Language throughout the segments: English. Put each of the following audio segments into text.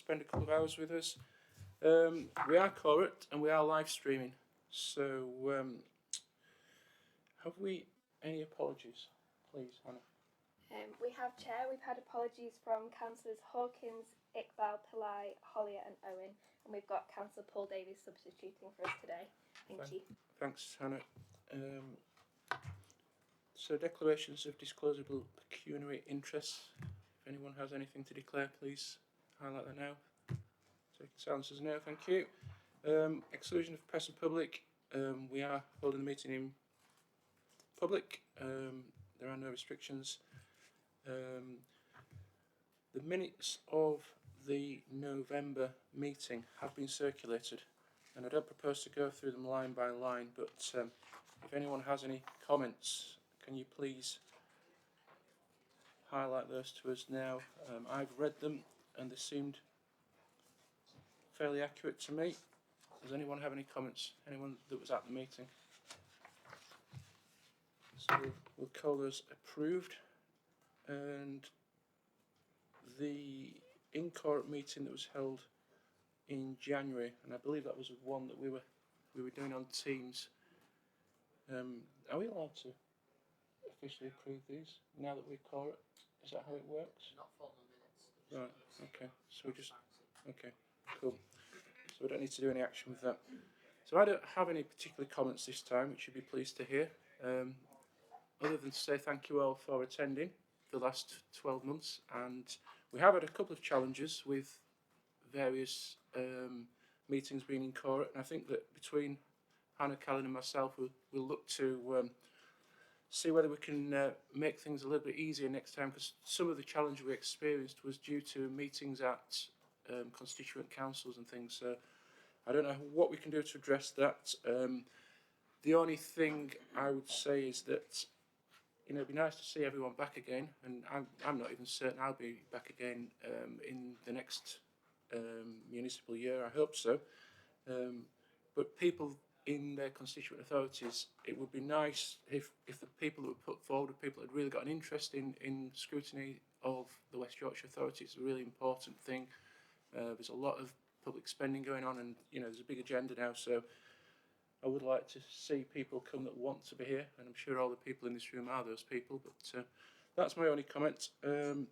spend a couple of hours with us. We are corporate and we are live streaming. So, have we any apologies, please, Hannah? We have, Chair. We've had apologies from Councillors Hawkins, Iqbal, Pillai, Hollier and Owen, and we've got Councillor Paul Davies substituting for us today. Thank you. Thanks, Hannah. So declarations of disclosable pecuniary interests. If anyone has anything to declare, please highlight that now. Take silence as no, thank you. Exclusion of press and public. We are holding the meeting in public. There are no restrictions. The minutes of the November meeting have been circulated, and I don't propose to go through them line by line, but if anyone has any comments, can you please highlight those to us now? I've read them and they seemed fairly accurate to me. Does anyone have any comments? Anyone that was at the meeting? So we'll call those approved. And the in-court meeting that was held in January, and I believe that was one that we were doing on Teams. Are we allowed to officially approve these now that we're court? Is that how it works? Not formal minutes. Right. Okay. So we just okay. Cool. So we don't need to do any action with that. So I don't have any particular comments this time, which you'd be pleased to hear. Other than to say thank you all for attending the last 12 months, and we have had a couple of challenges with various meetings being in court, and I think that between Hannah, Callan and myself we'll look to see whether we can make things a little bit easier next time, because some of the challenge we experienced was due to meetings at constituent councils and things. So I don't know what we can do to address that. The only thing I would say is that it'd be nice to see everyone back again, and I'm not even certain I'll be back again in the next municipal year. I hope so. But people in their constituent authorities, it would be nice if the people that were put forward were people that had really got an interest in scrutiny of the West Yorkshire Authority. It's a really important thing. There's a lot of public spending going on, and there's a big agenda now, so I would like to see people come that want to be here, and I'm sure all the people in this room are those people, but that's my only comment. So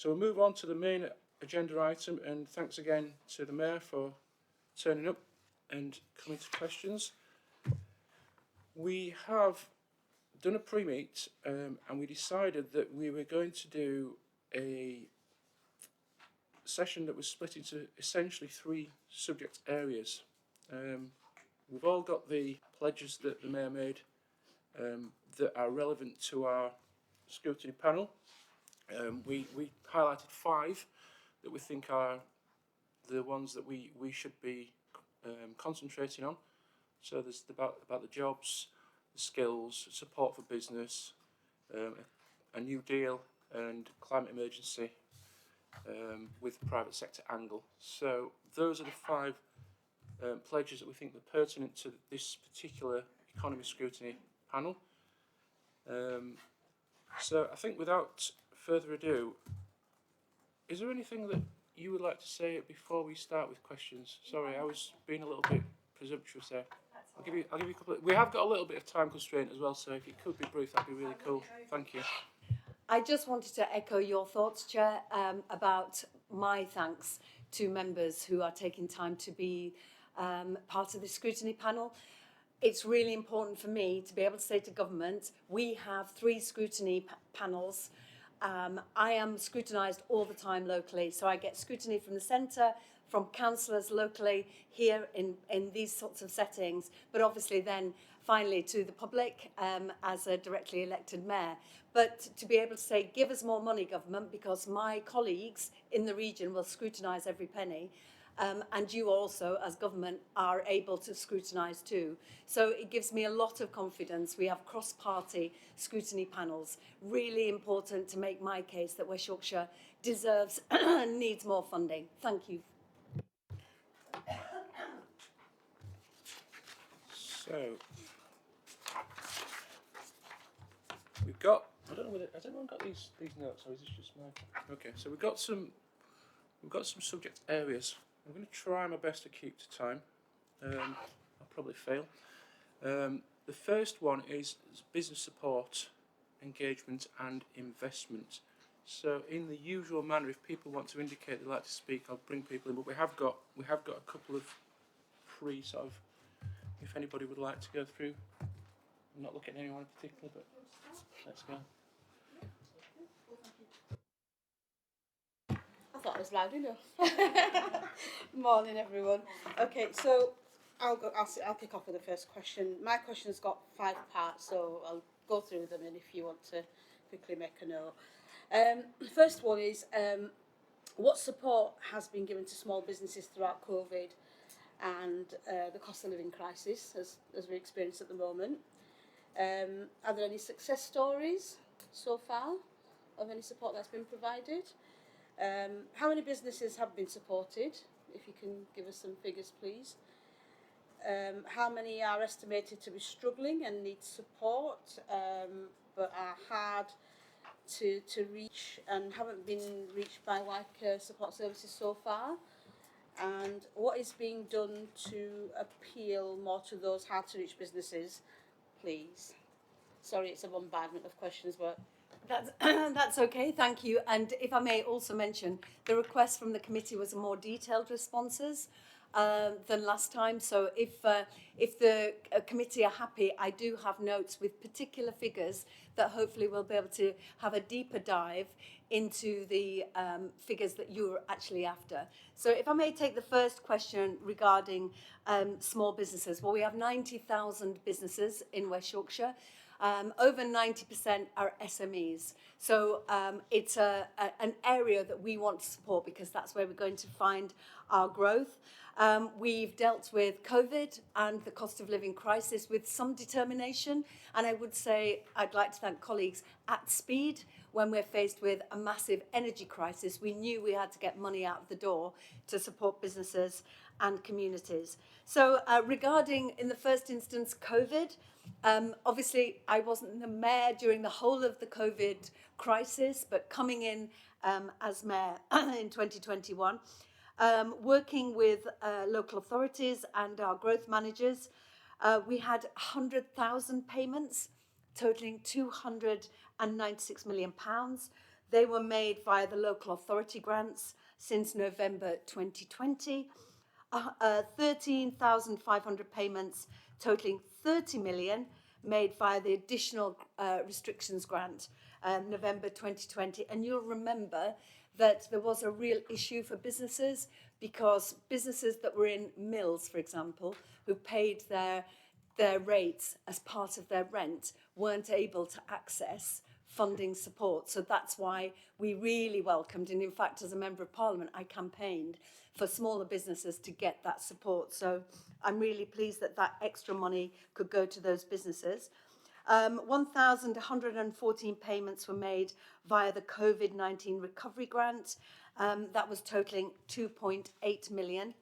we'll move on to the main agenda item, and thanks again to the Mayor for turning up and coming to questions. We have done a pre-meet, and we decided that we were going to do a session that was split into essentially 3 subject areas. We've all got the pledges that the Mayor made that are relevant to our scrutiny panel. We highlighted 5 that we think are the ones that we should be concentrating on. So there's about the jobs, the skills, support for business, a new deal and climate emergency with private sector angle. So those are the 5 pledges that we think are pertinent to this particular economy scrutiny panel. So I think without further ado, is there anything that you would like to say before we start with questions? Sorry, I was being a little bit presumptuous there. I'll give you a couple of, we have got a little bit of time constraint as well, so if it could be brief, that'd be really cool. Thank you. I just wanted to echo your thoughts, Chair, about my thanks to members who are taking time to be part of the scrutiny panel. It's really important for me to be able to say to government, we have 3 scrutiny panels. I am scrutinised all the time locally, so I get scrutiny from the centre, from councillors locally here in these sorts of settings, but obviously then finally to the public as a directly elected mayor. But to be able to say, give us more money, government, because my colleagues in the region will scrutinise every penny. And you also, as government, are able to scrutinise too. So it gives me a lot of confidence. We have cross-party scrutiny panels. Really important to make my case that West Yorkshire deserves and needs more funding. Thank you. So we've got, I don't know whether, has everyone got these notes, or is this just mine? Okay, so we've got some We've got some subject areas. I'm going to try my best to keep to time. I'll probably fail. The first one is business support, engagement and investment. So in the usual manner, if people want to indicate they'd like to speak, I'll bring people in. But we have got a couple of sort of, if anybody would like to go through. I'm not looking at anyone in particular, but let's go. I thought it was loud enough. Morning, everyone. Okay, so I'll kick off with the first question. My question's got 5 parts, so I'll go through them, and if you want to quickly make a note. The first one is what support has been given to small businesses throughout COVID and the cost of living crisis as we experience at the moment. Are there any success stories so far of any support that's been provided? How many businesses have been supported? If you can give us some figures, please. How many are estimated to be struggling and need support, but are hard to reach and haven't been reached by WICA support services so far? And what is being done to appeal more to those hard to reach businesses, please? Sorry, it's a bombardment of questions, but That's okay, thank you. And if I may also mention, the request from the committee was more detailed responses than last time. So if the committee are happy, I do have notes with particular figures that hopefully we'll be able to have a deeper dive into the figures that you're actually after. So if I may take the first question regarding small businesses. Well, we have 90,000 businesses in West Yorkshire. Over 90% are SMEs. So it's an area that we want to support because that's where we're going to find our growth. We've dealt with COVID and the cost of living crisis with some determination. And I would say I'd like to thank colleagues at speed. When we're faced with a massive energy crisis, we knew we had to get money out of the door to support businesses and communities. So regarding, in the first instance, COVID, obviously, I wasn't the mayor during the whole of the COVID crisis, but coming in as mayor in 2021, working with local authorities and our growth managers, we had 100,000 payments totaling £296 million. They were made via the local authority grants since November 2020. 13,500 payments totaling 30 million made via the additional restrictions grant, November 2020. And you'll remember that there was a real issue for businesses because businesses that were in mills, for example, who paid their rates as part of their rent weren't able to access funding support. So that's why we really welcomed, and in fact, as a Member of Parliament, I campaigned for smaller businesses to get that support. So I'm really pleased that that extra money could go to those businesses. 1,114 payments were made via the COVID-19 recovery grant. That was totaling 2.8 million.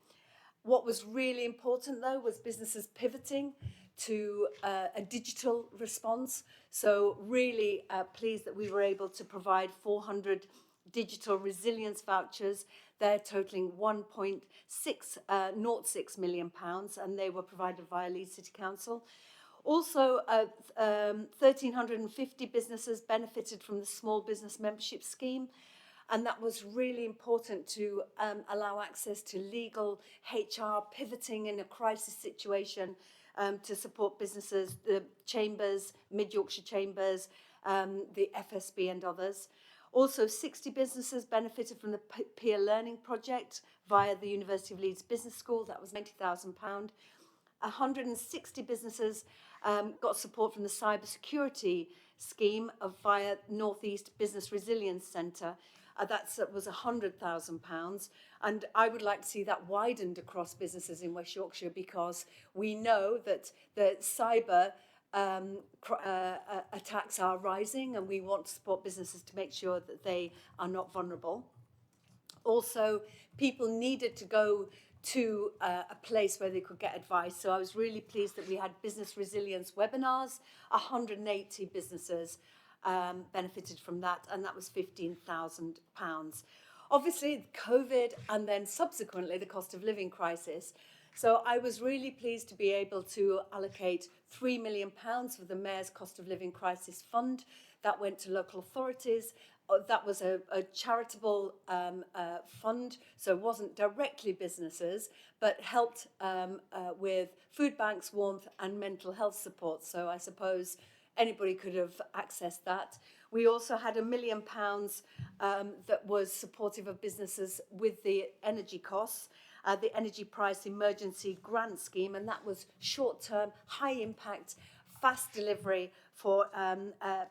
What was really important, though, was businesses pivoting to a digital response. So really pleased that we were able to provide 400 digital resilience vouchers. They're totaling £1.606 million, and they were provided via Leeds City Council. Also, 1,350 businesses benefited from the Small Business Membership Scheme. And that was really important to allow access to legal HR pivoting in a crisis situation to support businesses, the chambers, Mid Yorkshire Chambers, the FSB and others. Also, 60 businesses benefited from the peer learning project via the University of Leeds Business School. That was £90,000. 160 businesses got support from the cybersecurity scheme via North East Business Resilience Centre. That was £100,000, and I would like to see that widened across businesses in West Yorkshire because we know that the cyber attacks are rising, and we want to support businesses to make sure that they are not vulnerable. Also, people needed to go to a place where they could get advice. So I was really pleased that we had business resilience webinars. 180 businesses benefited from that, and that was £15,000. obviously COVID and then subsequently the cost of living crisis. So I was really pleased to be able to allocate £3 million for the Mayor's Cost of Living Crisis Fund. That went to local authorities. That was a charitable fund, so it wasn't directly businesses, but helped with food banks, warmth and mental health support. So I suppose anybody could have accessed that. We also had £1 million that was supportive of businesses with the energy costs, the Energy Price Emergency Grant Scheme, and that was short-term, high-impact, fast delivery for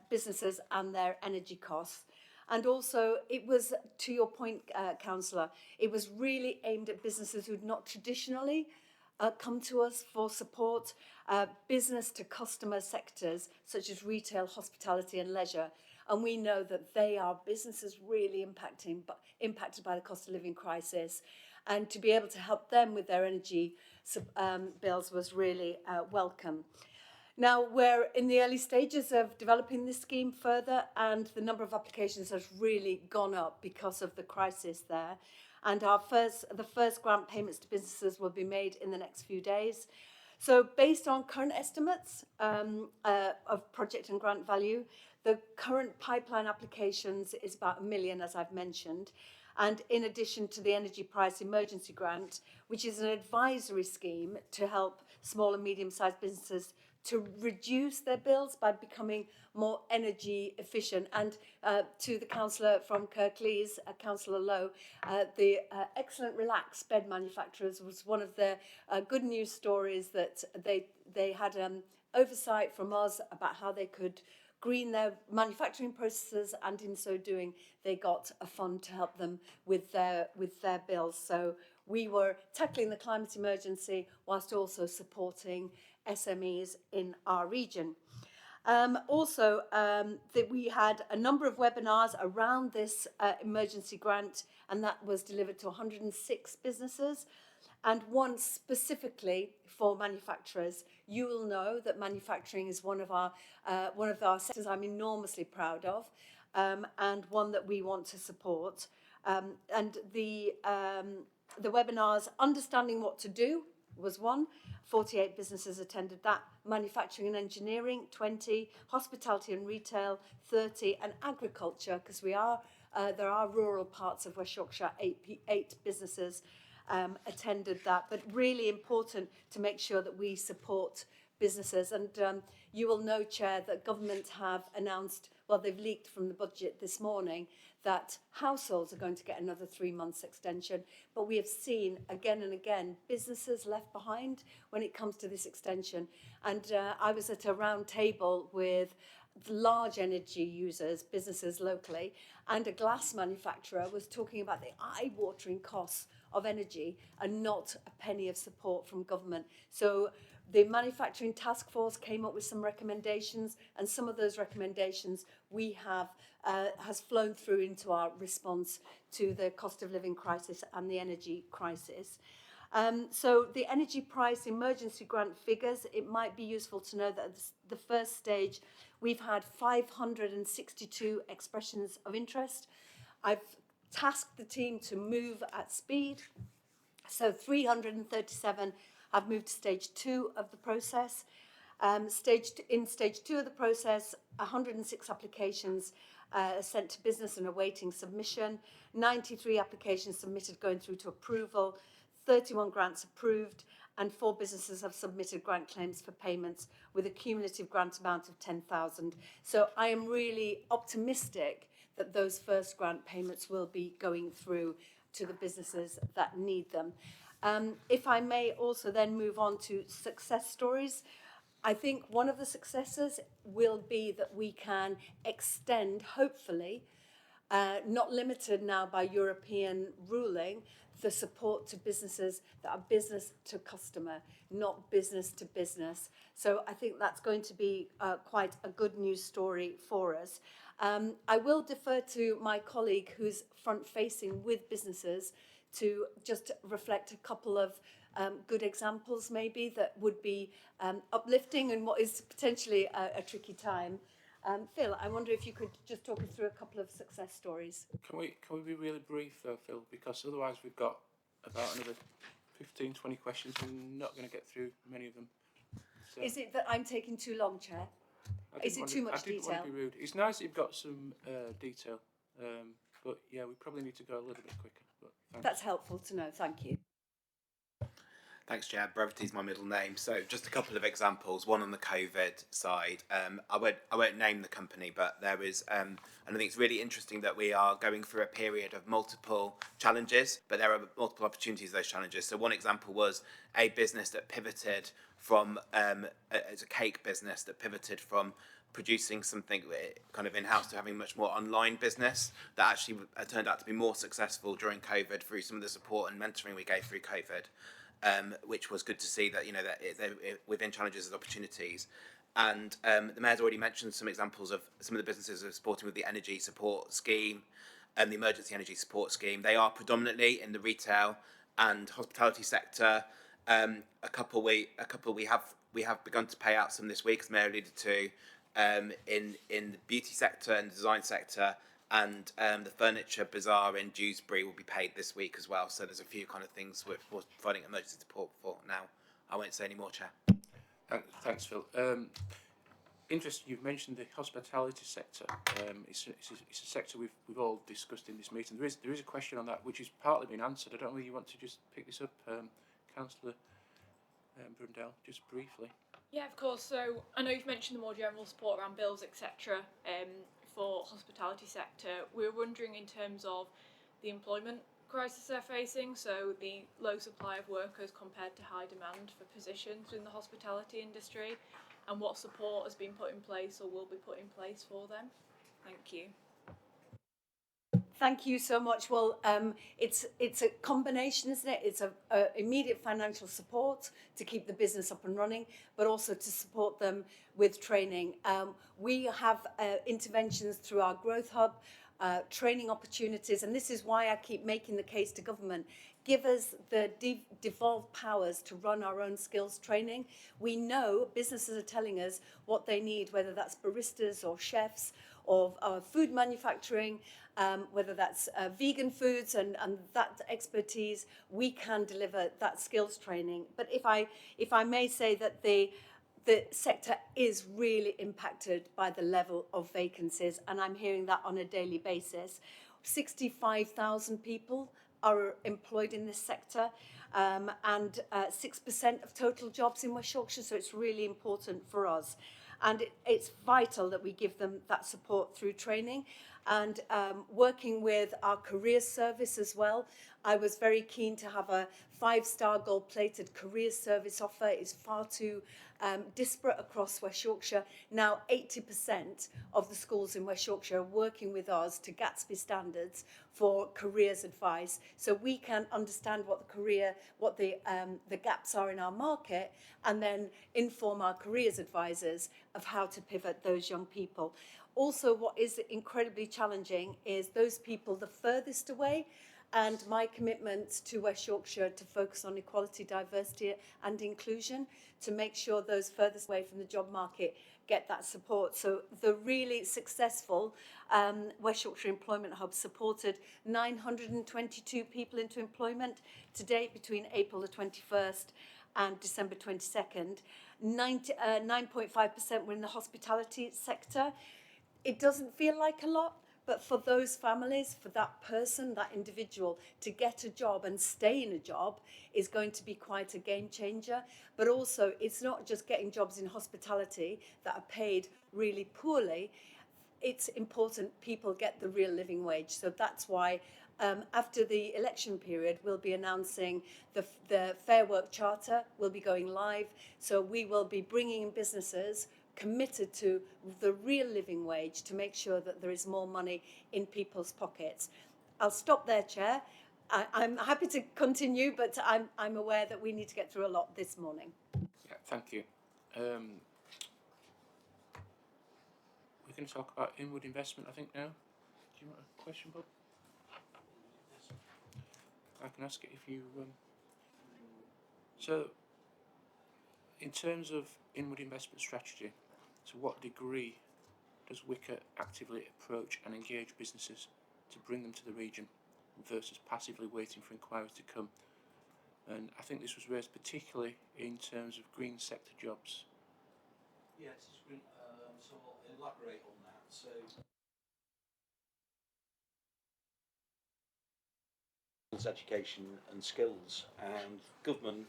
businesses and their energy costs. And also, it was, to your point, Councillor, it was really aimed at businesses who'd not traditionally come to us for support, business to customer sectors such as retail, hospitality and leisure. And we know that they are businesses really impacted by the cost of living crisis. And to be able to help them with their energy bills was really welcome. Now, we're in the early stages of developing this scheme further, and the number of applications has really gone up because of the crisis there. And the first grant payments to businesses will be made in the next few days. So based on current estimates of project and grant value, the current pipeline applications is about £1 million, as I've mentioned. And in addition to the Energy Price Emergency Grant, which is an advisory scheme to help small and medium-sized businesses to reduce their bills by becoming more energy efficient. And to the councillor from Kirklees, Councillor Lowe, the excellent Relax bed manufacturers was one of the good news stories that they had oversight from us about how they could green their manufacturing processes, and in so doing they got a fund to help them with their bills. So we were tackling the climate emergency whilst also supporting SMEs in our region. That we had a number of webinars around this emergency grant, and that was delivered to 106 businesses, and one specifically for manufacturers. You will know that manufacturing is one of our sectors I'm enormously proud of, and one that we want to support. And the webinars, Understanding What to Do, was one. 48 businesses attended that. Manufacturing and engineering, 20. Hospitality and retail, 30. And agriculture, because there are rural parts of West Yorkshire, 8 businesses attended that. But really important to make sure that we support businesses. And you will know, Chair, that government have announced, well, they've leaked from the budget this morning, that households are going to get another 3 months extension. But we have seen again and again businesses left behind when it comes to this extension. And I was at a round table with large energy users, businesses locally, and a glass manufacturer was talking about the eye-watering costs of energy and not a penny of support from government. So the Manufacturing Task Force came up with some recommendations, and some of those recommendations we have has flown through into our response to the cost of living crisis and the energy crisis. So the Energy Price Emergency Grant figures, it might be useful to know that at the first stage we've had 562 expressions of interest. I've tasked the team to move at speed. So 337 have moved to stage 2 of the process. In stage 2 of the process, 106 applications sent to business and awaiting submission, 93 applications submitted going through to approval, 31 grants approved, and 4 businesses have submitted grant claims for payments with a cumulative grant amount of 10,000. So I am really optimistic that those first grant payments will be going through to the businesses that need them. If I may also then move on to success stories. I think one of the successes will be that we can extend, hopefully, not limited now by European ruling, the support to businesses that are business to customer, not business to business. So I think that's going to be quite a good news story for us. I will defer to my colleague who's front-facing with businesses to just reflect a couple of good examples maybe that would be uplifting in what is potentially a tricky time. Phil, I wonder if you could just talk us through a couple of success stories. Can we be really brief though, Phil? Because otherwise we've got about another 15, 20 questions. We're not going to get through many of them. So Is it that I'm taking too long, Chair? Is it too much I didn't detail? want to be rude. It's nice that you've got some detail, but yeah, we probably need to go a little bit quicker. But thanks. That's helpful to know, thank you. Thanks, Chair. Brevity is my middle name. So just a couple of examples. One on the COVID side. I won't name the company, but there is, and I think it's really interesting that we are going through a period of multiple challenges, but there are multiple opportunities those challenges. So one example was a business that pivoted from, it's a cake business that pivoted from producing something kind of in-house to having much more online business that actually turned out to be more successful during COVID through some of the support and mentoring we gave through COVID. Which was good to see that, you know, that within challenges there's opportunities. And the Mayor's already mentioned some examples of some of the businesses that are supporting with the energy support scheme and the emergency energy support scheme. They are predominantly in the retail and hospitality sector. A couple we have begun to pay out some this week, as the Mayor alluded to, in the beauty sector and design sector. And the furniture bazaar in Dewsbury will be paid this week as well. So there's a few kind of things we're providing emergency support for now. I won't say any more, Chair. Thanks, Phil. Interesting. You've mentioned the hospitality sector. It's a sector we've all discussed in this meeting. There is a question on that which has partly been answered. I don't know whether you want to just pick this up, Councillor Brundell, just briefly. Yeah, of course. So I know you've mentioned the more general support around bills, etc. For hospitality sector. We're wondering in terms of the employment crisis they're facing, so the low supply of workers compared to high demand for positions in the hospitality industry, and what support has been put in place or will be put in place for them. Thank you. Thank you so much. Well, it's a combination, isn't it? It's a immediate financial support to keep the business up and running, but also to support them with training. We have interventions through our Growth Hub, training opportunities, and this is why I keep making the case to government. Give us the devolved powers to run our own skills training. We know businesses are telling us what they need, whether that's baristas or chefs or food manufacturing, whether that's vegan foods and that expertise. We can deliver that skills training. But if I may say that the sector is really impacted by the level of vacancies, and I'm hearing that on a daily basis. 65,000 people are employed in this sector, and 6% of total jobs in West Yorkshire, so it's really important for us. And it's vital that we give them that support through training and working with our careers service as well. I was very keen to have a 5-star gold-plated careers service offer. It's far too disparate across West Yorkshire. Now 80% of the schools in West Yorkshire are working with us to Gatsby standards for careers advice, so we can understand what the gaps are in our market, and then inform our careers advisors of how to pivot those young people. Also, what is incredibly challenging is those people the furthest away, and my commitment to West Yorkshire to focus on equality, diversity and inclusion, to make sure those furthest away from the job market get that support. So the really successful West Yorkshire Employment Hub supported 922 people into employment to date between April the 21st and December 22nd. 9.5% were in the hospitality sector. It doesn't feel like a lot, but for those families, for that person, that individual, to get a job and stay in a job is going to be quite a game changer. But also, it's not just getting jobs in hospitality that are paid really poorly. It's important people get the real living wage. So that's why after the election period, we'll be announcing the Fair Work Charter will be going live. So we will be bringing in businesses committed to the real living wage to make sure that there is more money in people's pockets. I'll stop there, Chair. I'm happy to continue, but I'm aware that we need to get through a lot this morning. Yeah, thank you. We're going to talk about inward investment, I think, now. Do you want a question, Bob? I can ask it if you... So, in terms of inward investment strategy, to what degree does Wicker actively approach and engage businesses to bring them to the region versus passively waiting for inquiries to come? And I think this was raised particularly in terms of green sector jobs. Yes, so I'll elaborate on that. So education and skills, and government,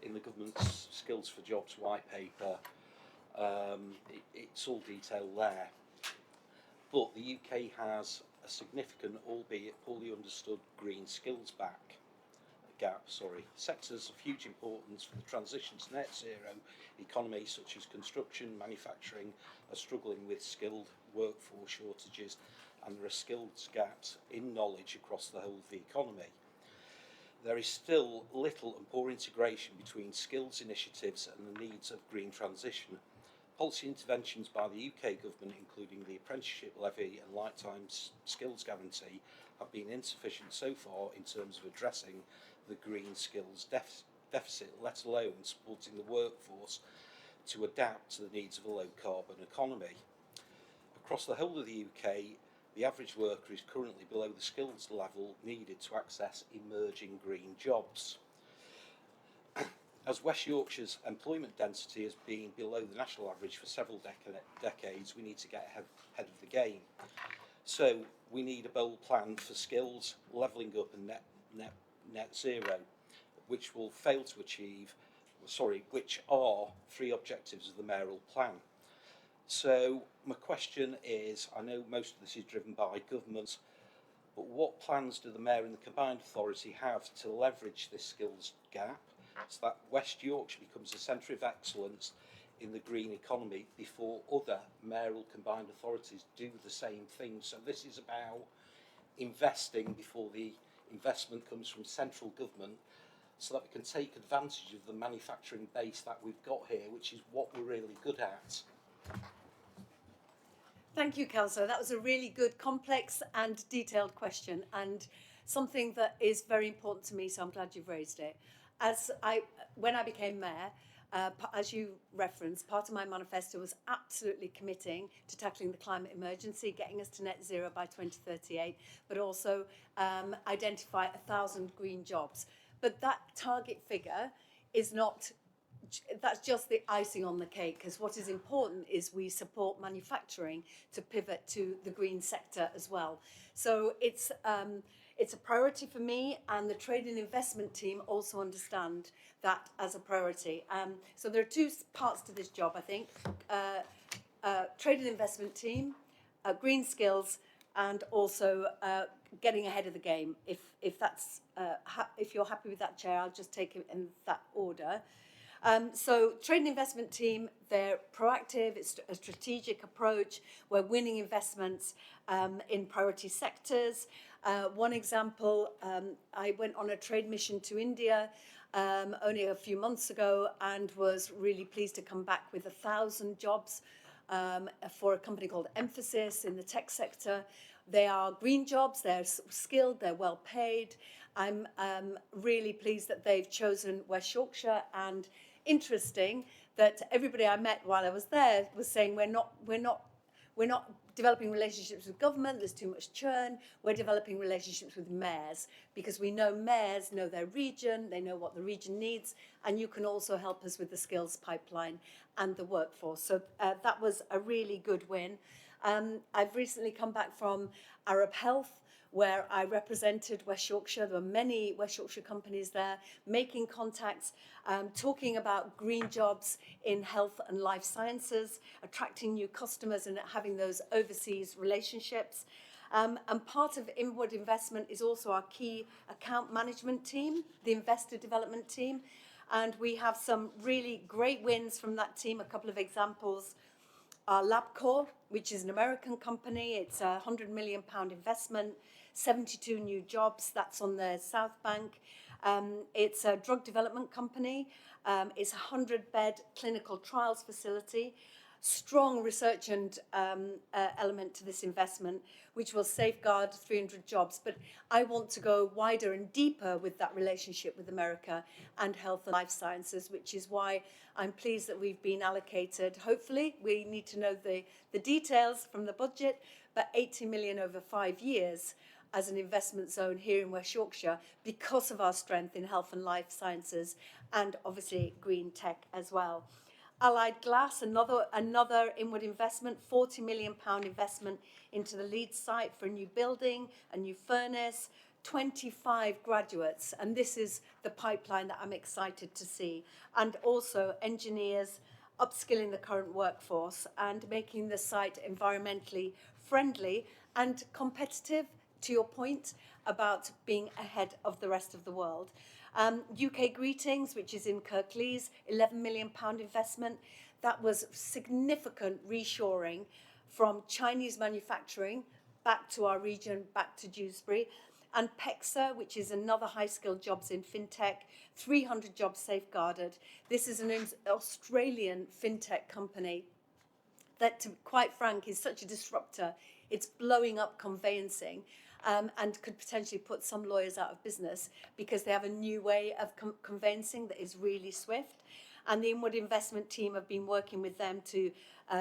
in the government's skills for jobs white paper, it's all detailed there. But the UK has a significant, albeit poorly understood, green skills gap. Sectors of huge importance for the transition to net zero economy, such as construction, manufacturing, are struggling with skilled workforce shortages, and there are skills gaps in knowledge across the whole of the economy. There is still little and poor integration between skills initiatives and the needs of green transition. Policy interventions by the UK government, including the apprenticeship levy and lifetime skills guarantee, have been insufficient so far in terms of addressing the green skills deficit, let alone supporting the workforce to adapt to the needs of a low carbon economy. Across the whole of the UK, the average worker is currently below the skills level needed to access emerging green jobs. As West Yorkshire's employment density has been below the national average for several decades, we need to get ahead of the game. So we need a bold plan for skills, levelling up and net zero, which are three objectives of the mayoral plan. So my question is, I know most of this is driven by government, but what plans do the mayor and the combined authority have to leverage this skills gap so that West Yorkshire becomes a centre of excellence in the green economy before other mayoral combined authorities do the same thing? So this is about investing before the investment comes from central government, so that we can take advantage of the manufacturing base that we've got here, which is what we're really good at. Thank you, Councillor. That was a really good, complex and detailed question, and something that is very important to me, so I'm glad you've raised it. When I became mayor, as you referenced, part of my manifesto was absolutely committing to tackling the climate emergency, getting us to net zero by 2038, but also identify 1,000 green jobs. But that target figure is not, that's just the icing on the cake, because what is important is we support manufacturing to pivot to the green sector as well. So it's a priority for me, and the trade and investment team also understand that as a priority. So there are two parts to this job, I think. Trade and investment team, green skills, and also getting ahead of the game. If you're happy with that, Chair, I'll just take it in that order. So trade and investment team, they're proactive, it's a strategic approach. We're winning investments in priority sectors. One example, I went on a trade mission to India only a few months ago and was really pleased to come back with 1,000 jobs for a company called Emphasis in the tech sector. They are green jobs, they're skilled, they're well paid. I'm really pleased that they've chosen West Yorkshire, and interesting that everybody I met while I was there was saying we're not developing relationships with government, there's too much churn, we're developing relationships with mayors, because we know mayors know their region, they know what the region needs, and you can also help us with the skills pipeline and the workforce. So that was a really good win. I've recently come back from Arab Health, where I represented West Yorkshire. There were many West Yorkshire companies there, making contacts, talking about green jobs in health and life sciences, attracting new customers and having those overseas relationships. And part of inward investment is also our key account management team, the investor development team. And we have some really great wins from that team. A couple of examples are LabCorp, which is an American company. It's a £100 million investment, 72 new jobs. That's on the South Bank. It's a drug development company. It's a 100-bed clinical trials facility. strong research and element to this investment, which will safeguard 300 jobs. But I want to go wider and deeper with that relationship with America and health and life sciences, which is why I'm pleased that we've been allocated. Hopefully, we need to know the details from the budget, but 80 million over 5 years as an investment zone here in West Yorkshire because of our strength in health and life sciences and obviously green tech as well. Allied Glass, another inward investment, £40 million investment into the Leeds site for a new building, a new furnace, 25 graduates, and this is the pipeline that I'm excited to see. And also engineers upskilling the current workforce and making the site environmentally friendly and competitive, to your point about being ahead of the rest of the world. UK Greetings, which is in Kirklees, £11 million investment. That was significant reshoring from Chinese manufacturing back to our region, back to Dewsbury. And PEXA, which is another high-skilled jobs in fintech, 300 jobs safeguarded. This is an Australian fintech company that, to be quite frank, is such a disruptor. It's blowing up conveyancing and could potentially put some lawyers out of business because they have a new way of conveyancing that is really swift. And the Inward Investment team have been working with them to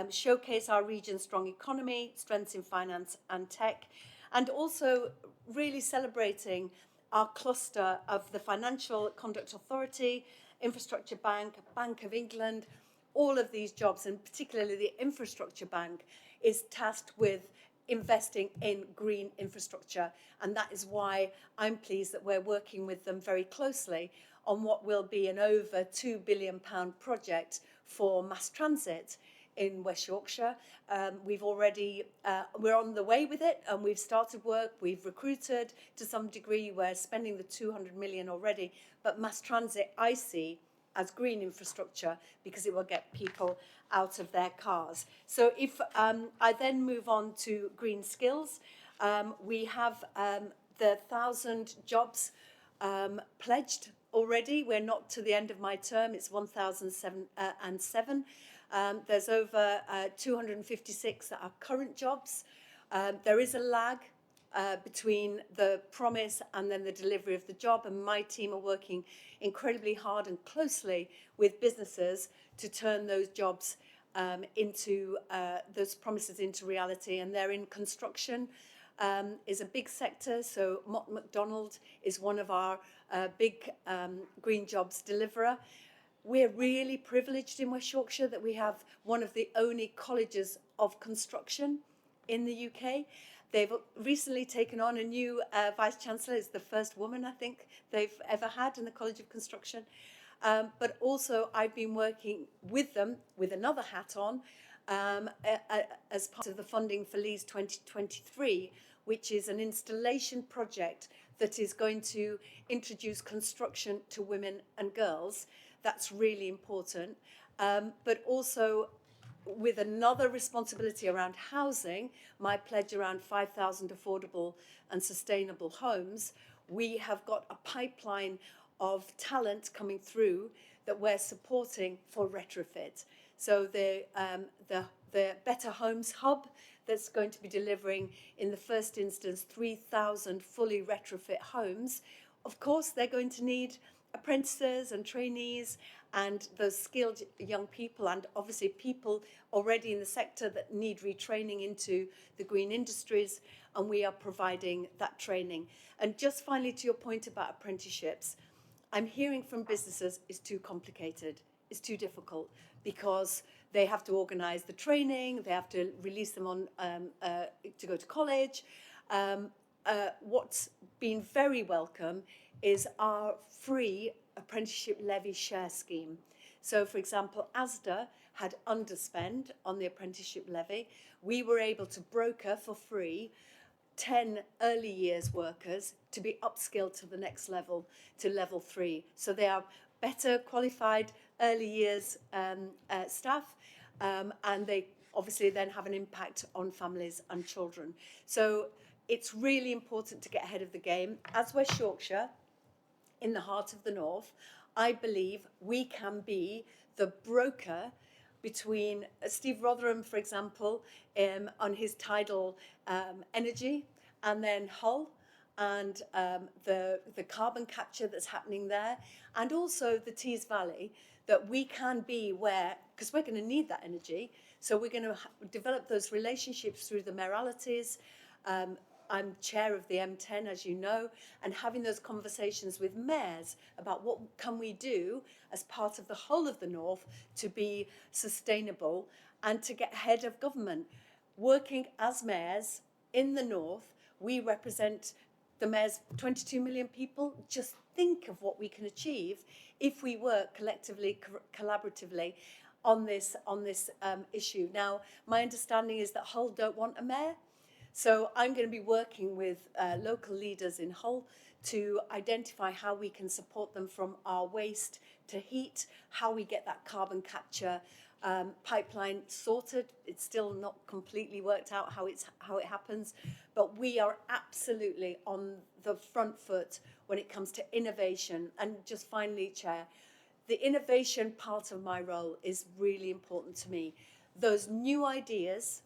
showcase our region's strong economy, strengths in finance and tech, and also really celebrating our cluster of the Financial Conduct Authority, Infrastructure Bank, Bank of England. All of these jobs, and particularly the Infrastructure Bank, is tasked with investing in green infrastructure. And that is why I'm pleased that we're working with them very closely on what will be an over £2 billion project for mass transit in West Yorkshire. We're on the way with it, and we've started work. We've recruited to some degree. We're spending the 200 million already. But mass transit, I see as green infrastructure because it will get people out of their cars. So if I then move on to green skills, we have the 1,000 jobs pledged already. We're not to the end of my term. It's 1,007. There's over 256 that are current jobs. There is a lag between the promise and then the delivery of the job, and my team are working incredibly hard and closely with businesses to turn those jobs into those promises into reality. And they're in construction, is a big sector. So Mott MacDonald is one of our big green jobs deliverer. We're really privileged in West Yorkshire that we have one of the only colleges of construction in the UK. They've recently taken on a new Vice-Chancellor. It's the first woman, I think, they've ever had in the College of Construction. But also I've been working with them with another hat on as part of the funding for Leeds 2023, which is an installation project that is going to introduce construction to women and girls. That's really important. But also with another responsibility around housing, my pledge around 5,000 affordable and sustainable homes, we have got a pipeline of talent coming through that we're supporting for retrofit. So the Better Homes Hub that's going to be delivering in the first instance 3,000 fully retrofit homes. Of course, they're going to need apprentices and trainees and those skilled young people, and obviously people already in the sector that need retraining into the green industries, and we are providing that training. And just finally, to your point about apprenticeships, I'm hearing from businesses it's too complicated, it's too difficult, because they have to organise the training, they have to release them on to go to college. What's been very welcome is our free apprenticeship levy share scheme. So, for example, ASDA had underspend on the apprenticeship levy. We were able to broker for free 10 early years workers to be upskilled to the next level, to level 3. So they are better qualified early years staff, and they obviously then have an impact on families and children. So it's really important to get ahead of the game. As West Yorkshire, in the heart of the North, I believe we can be the broker between Steve Rotherham, for example, on his tidal energy, and then Hull, and the carbon capture that's happening there, and also the Tees Valley, that we can be where, because we're going to need that energy, so we're going to develop those relationships through the mayoralities. I'm chair of the M10, as you know, and having those conversations with mayors about what can we do as part of the whole of the North to be sustainable and to get ahead of government. Working as mayors in the North, we represent the mayor's 22 million people. Just think of what we can achieve if we work collectively, collaboratively on this issue. Now, my understanding is that Hull don't want a mayor. So I'm going to be working with local leaders in Hull to identify how we can support them from our waste to heat, how we get that carbon capture pipeline sorted. It's still not completely worked out how it happens, but we are absolutely on the front foot when it comes to innovation. And just finally, Chair, the innovation part of my role is really important to me. Those new ideas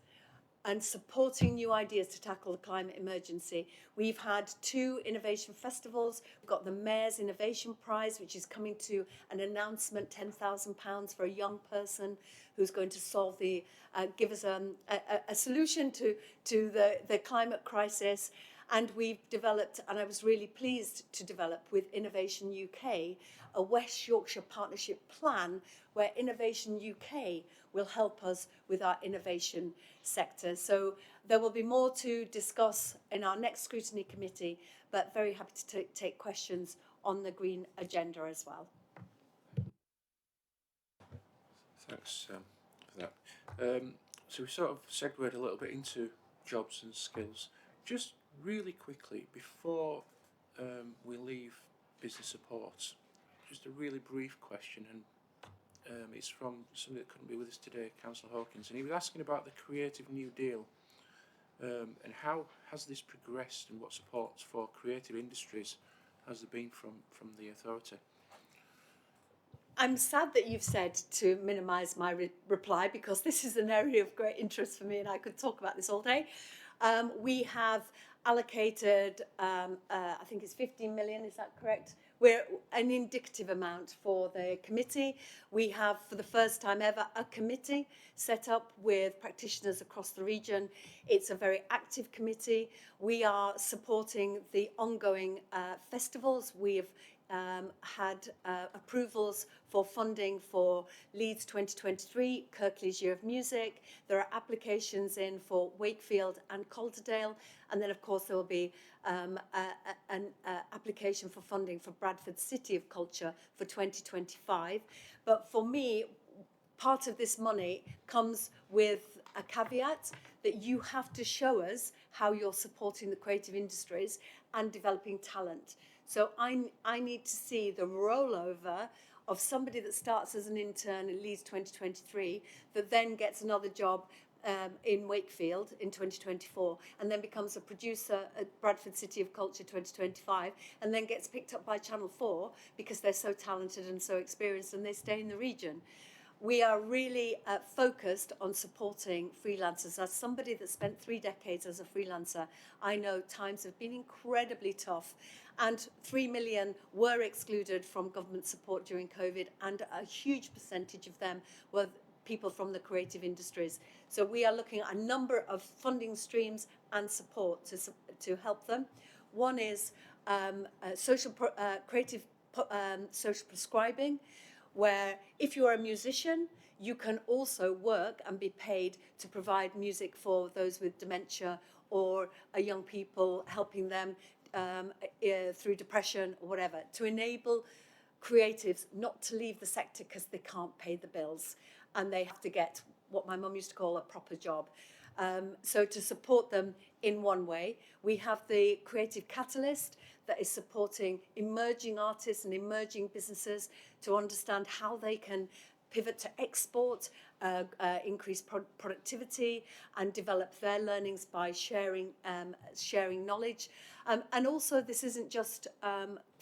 and supporting new ideas to tackle the climate emergency. We've had 2 innovation festivals. We've got the Mayor's Innovation Prize, which is coming to an announcement, £10,000 for a young person who's going to solve give us a solution to the climate crisis. And we've developed, and I was really pleased to develop with Innovation UK, a West Yorkshire Partnership Plan where Innovation UK will help us with our innovation sector. So there will be more to discuss in our next scrutiny committee, but very happy to take questions on the green agenda as well. Thanks for that. So we sort of segued a little bit into jobs and skills. Just really quickly, before we leave business support, just a really brief question, and it's from somebody that couldn't be with us today, Councillor Hawkins, and he was asking about the Creative New Deal and how has this progressed and what supports for creative industries has there been from the authority? I'm sad that you've said to minimise my reply, because this is an area of great interest for me and I could talk about this all day. We have allocated, I think it's 15 million, is that correct? We're an indicative amount for the committee. We have, for the first time ever, a committee set up with practitioners across the region. It's a very active committee. We are supporting the ongoing festivals. We have had approvals for funding for Leeds 2023, Kirklees Year of Music. There are applications in for Wakefield and Calderdale, and then of course there will be an application for funding for Bradford City of Culture for 2025. But for me, part of this money comes with a caveat that you have to show us how you're supporting the creative industries and developing talent. So I need to see the rollover of somebody that starts as an intern at Leeds 2023 that then gets another job in Wakefield in 2024 and then becomes a producer at Bradford City of Culture 2025 and then gets picked up by Channel 4 because they're so talented and so experienced and they stay in the region. We are really focused on supporting freelancers. As somebody that spent 3 decades as a freelancer, I know times have been incredibly tough, and 3 million were excluded from government support during COVID, and a huge percentage of them were people from the creative industries. So we are looking at a number of funding streams and support to help them. One is creative social prescribing, where if you're a musician, you can also work and be paid to provide music for those with dementia or young people, helping them through depression or whatever, to enable creatives not to leave the sector because they can't pay the bills and they have to get what my mum used to call a proper job. So to support them in one way, we have the Creative Catalyst that is supporting emerging artists and emerging businesses to understand how they can pivot to export, increase productivity and develop their learnings by sharing knowledge. And also this isn't just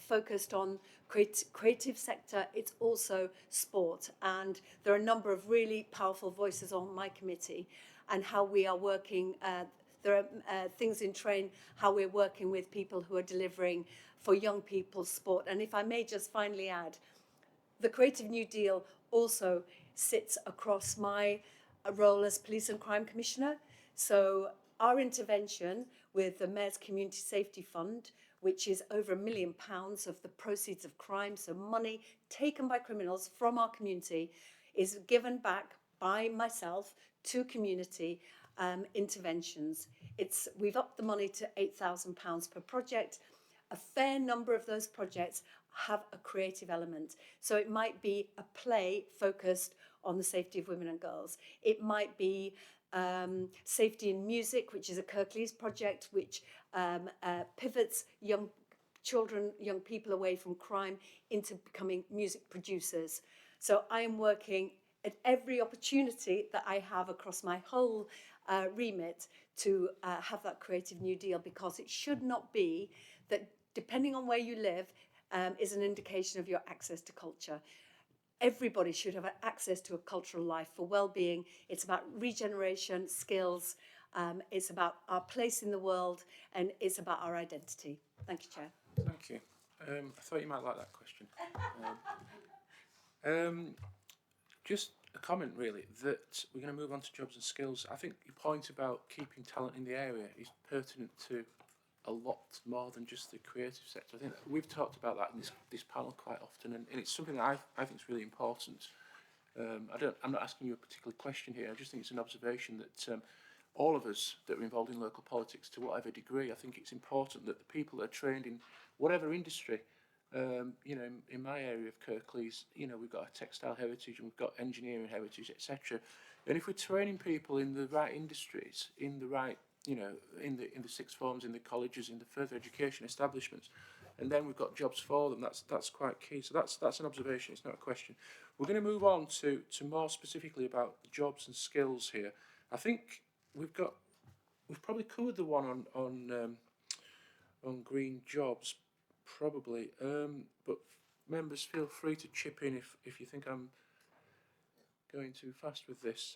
focused on creative sector, it's also sport. And there are a number of really powerful voices on my committee and how we are working. There are things in train, how we're working with people who are delivering for young people's sport. And if I may just finally add, the Creative New Deal also sits across my role as Police and Crime Commissioner. So our intervention with the Mayor's Community Safety Fund, which is over £1 million of the proceeds of crime, so money taken by criminals from our community, is given back by myself to community interventions. We've upped the money to £8,000 per project. A fair number of those projects have a creative element. So it might be a play focused on the safety of women and girls. It might be Safety in Music, which is a Kirklees project, which pivots young children, young people away from crime into becoming music producers. So I am working at every opportunity that I have across my whole remit to have that Creative New Deal, because it should not be that depending on where you live is an indication of your access to culture. Everybody should have access to a cultural life for well-being. It's about regeneration, skills, it's about our place in the world, and it's about our identity. Thank you, Chair. Thank you. I thought you might like that question. Just a comment, really, that we're going to move on to jobs and skills. I think your point about keeping talent in the area is pertinent to a lot more than just the creative sector. I think we've talked about that in this panel quite often, and it's something that I think is really important. I'm not asking you a particular question here. I just think it's an observation that all of us that are involved in local politics, to whatever degree, I think it's important that the people that are trained in whatever industry, in my area of Kirklees, we've got a textile heritage and we've got engineering heritage, etc. And if we're training people in the right industries, in the right, in the sixth forms, in the colleges, in the further education establishments, and then we've got jobs for them, that's quite key. So that's an observation, it's not a question. We're going to move on to more specifically about jobs and skills here. I think we've probably covered the one on green jobs, probably, but members feel free to chip in if you think I'm going too fast with this.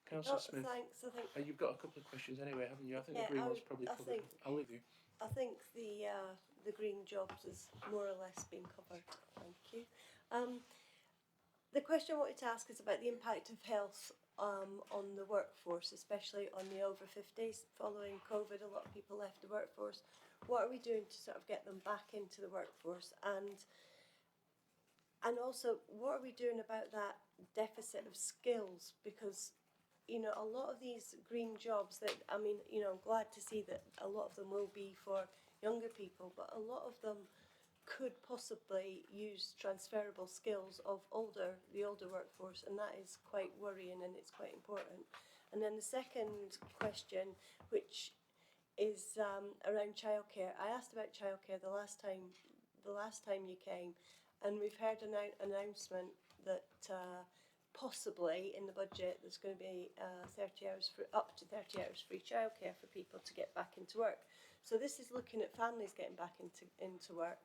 Councillor Smith, thanks. I think you've got a couple of questions anyway, haven't you? I think Yeah, the green one's probably covered. I'll leave you. I think the green jobs has more or less been covered. Thank you. The question I wanted to ask is about the impact of health on the workforce, especially on the over 50s. Following COVID, a lot of people left the workforce. What are we doing to sort of get them back into the workforce? And also, what are we doing about that deficit of skills? Because, a lot of these green jobs that, I'm glad to see that a lot of them will be for younger people, but a lot of them could possibly use transferable skills of the older workforce, and that is quite worrying and it's quite important. And then the second question, which is around childcare. I asked about childcare the last time you came, and we've heard an announcement that possibly in the budget there's going to be up to 30 hours free childcare for people to get back into work. So this is looking at families getting back into work.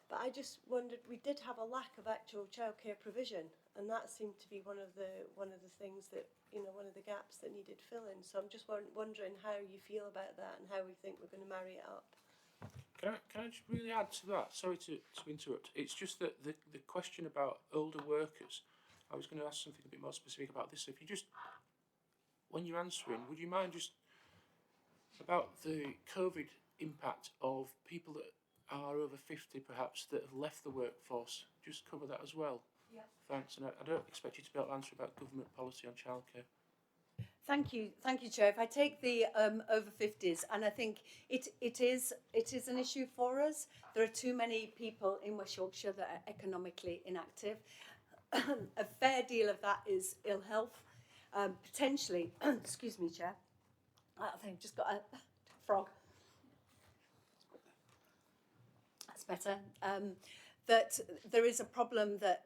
But I just wondered, we did have a lack of actual childcare provision, and that seemed to be one of the things that, one of the gaps that needed filling. So I'm just wondering how you feel about that and how we think we're going to marry it up. Can I just really add to that? Sorry to interrupt. It's just that the question about older workers, I was going to ask something a bit more specific about this. So if you just, when you're answering, would you mind just about the COVID impact of people that are over 50 perhaps that have left the workforce, just cover that as well? Yeah. Thanks. And I don't expect you to be able to answer about government policy on childcare. Thank you, Chair. If I take the over 50s, and I think it is an issue for us. There are too many people in West Yorkshire that are economically inactive. A fair deal of that is ill health, potentially. Excuse me, Chair. I think I've just got a frog. That's better. That there is a problem that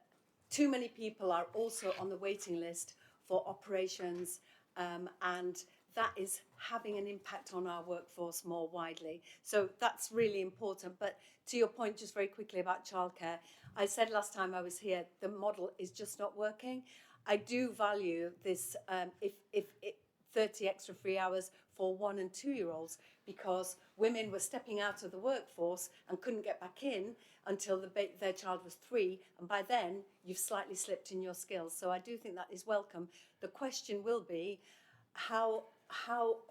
too many people are also on the waiting list for operations, and that is having an impact on our workforce more widely. So that's really important. But to your point, just very quickly about childcare, I said last time I was here, the model is just not working. I do value this, if 30 extra free hours for 1 and 2 year olds, because women were stepping out of the workforce and couldn't get back in until their child was 3, and by then you've slightly slipped in your skills. So I do think that is welcome. The question will be how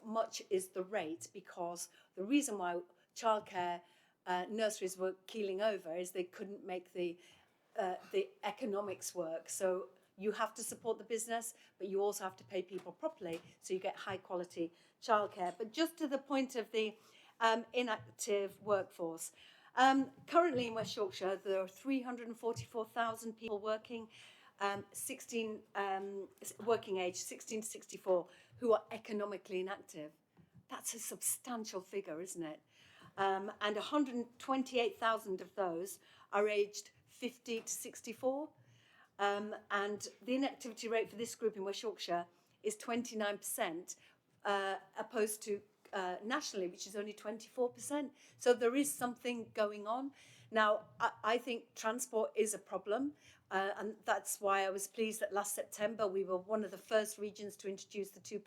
much is the rate, because the reason why childcare nurseries were keeling over is they couldn't make the economics work. So you have to support the business, but you also have to pay people properly so you get high quality childcare. But just to the point of the inactive workforce, currently in West Yorkshire there are 344,000 people working, 16 working age 16 to 64, who are economically inactive. That's a substantial figure, isn't it? And 128,000 of those are aged 50 to 64. And the inactivity rate for this group in West Yorkshire is 29%, opposed to nationally, which is only 24%. So there is something going on. Now, I think transport is a problem, and that's why I was pleased that last September we were one of the first regions to introduce the £2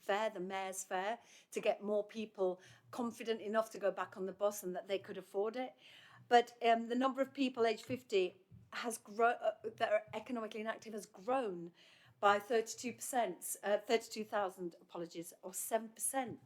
fare, the mayor's fare, to get more people confident enough to go back on the bus and that they could afford it. But the number of people aged 50 that are economically inactive has grown by 32,000, apologies, or 7%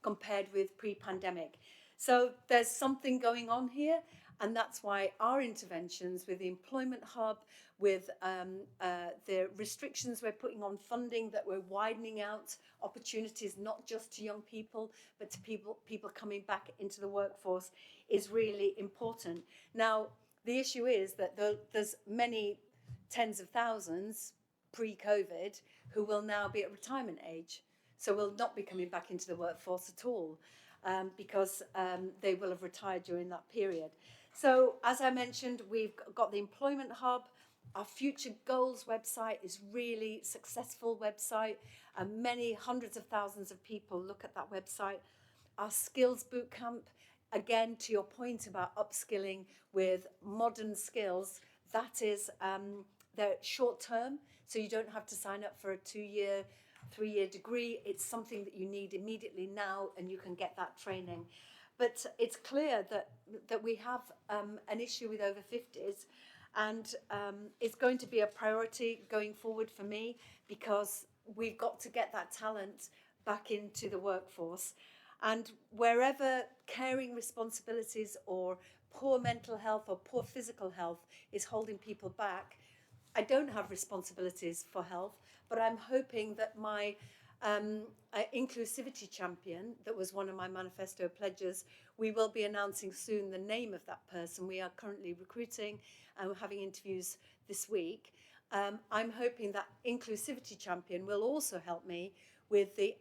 compared with pre-pandemic. So there's something going on here, and that's why our interventions with the Employment Hub, with the restrictions we're putting on funding, that we're widening out opportunities not just to young people, but to people coming back into the workforce, is really important. Now, the issue is that there's many tens of thousands pre-COVID who will now be at retirement age, so will not be coming back into the workforce at all, because they will have retired during that period. So, as I mentioned, we've got the Employment Hub. Our Future Goals website is really successful website, and many hundreds of thousands of people look at that website. Our Skills Bootcamp, again, to your point about upskilling with modern skills, that is, they're short term, so you don't have to sign up for a 2-year, 3-year degree. It's something that you need immediately now, and you can get that training. But it's clear that we have an issue with over 50s, and it's going to be a priority going forward for me, because we've got to get that talent back into the workforce. And wherever caring responsibilities or poor mental health or poor physical health is holding people back, I don't have responsibilities for health, but I'm hoping that my inclusivity champion, that was one of my manifesto pledges, we will be announcing soon the name of that person. We are currently recruiting and we're having interviews this week. I'm hoping that inclusivity champion will also help me with the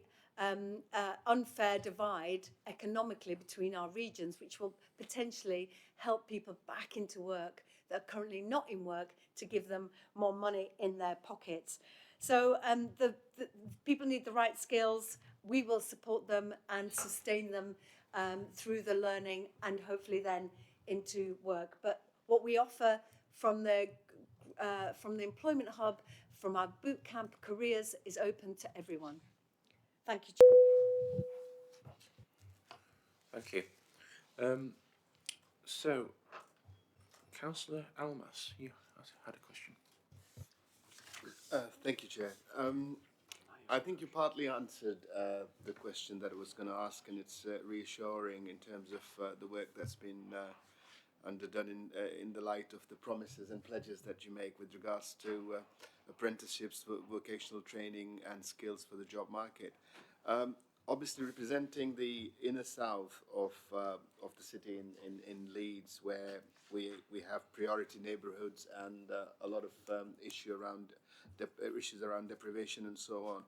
unfair divide economically between our regions, which will potentially help people back into work that are currently not in work, to give them more money in their pockets. So the people need the right skills. We will support them and sustain them through the learning and hopefully then into work. But what we offer from the Employment Hub, from our bootcamp careers, is open to everyone. Thank you. Thank you. So, Councillor Almas, you had a question. Thank you, Chair. I think you partly answered the question that I was going to ask, and it's reassuring in terms of the work that's been underdone in the light of the promises and pledges that you make with regards to apprenticeships, vocational training and skills for the job market. Obviously representing the inner south of the city in Leeds, where we have priority neighbourhoods and a lot of issues around deprivation and so on.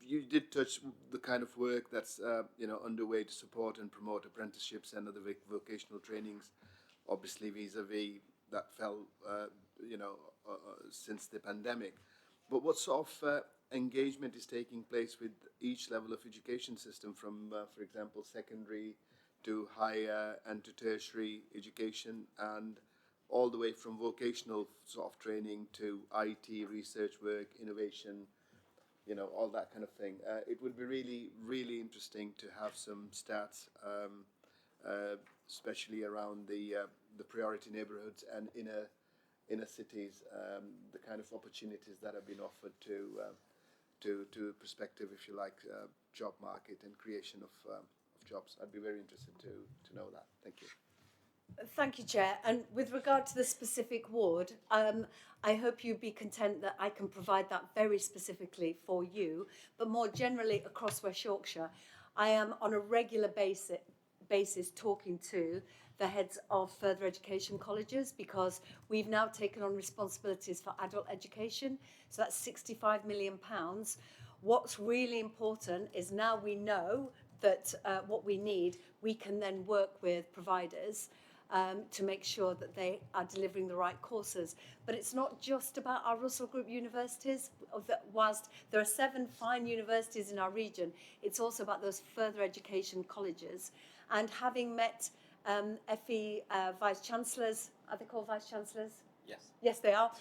You did touch the kind of work that's underway to support and promote apprenticeships and other vocational trainings. Obviously, vis-a-vis that fell, since the pandemic. But what sort of engagement is taking place with each level of education system, from, for example, secondary to higher and to tertiary education, and all the way from vocational sort of training to IT, research work, innovation, you know, all that kind of thing. It would be really, really interesting to have some stats, especially around the priority neighbourhoods and inner cities, the kind of opportunities that have been offered to prospective, if you like, job market and creation of jobs. I'd be very interested to know that. Thank you. Thank you, Chair. And with regard to the specific ward, I hope you'd be content that I can provide that very specifically for you. But more generally across West Yorkshire, I am on a regular basis talking to the heads of further education colleges, because we've now taken on responsibilities for adult education. So that's £65 million. What's really important is now we know that what we need, we can then work with providers to make sure that they are delivering the right courses. But it's not just about our Russell Group universities. Whilst there are 7 fine universities in our region, it's also about those further education colleges. And having met FE vice-chancellors, are they called vice-chancellors? Yes. Yes, they are.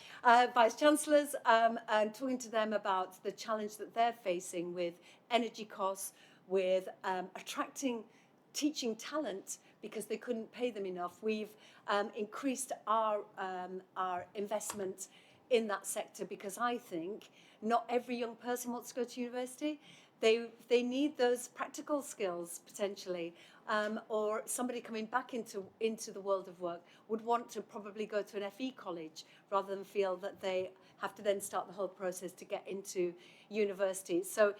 Vice-chancellors, and talking to them about the challenge that they're facing with energy costs, with attracting teaching talent because they couldn't pay them enough. We've increased our investment in that sector, because I think not every young person wants to go to university. They need those practical skills potentially, or somebody coming back into the world of work would want to probably go to an FE college rather than feel that they have to then start the whole process to get into university. So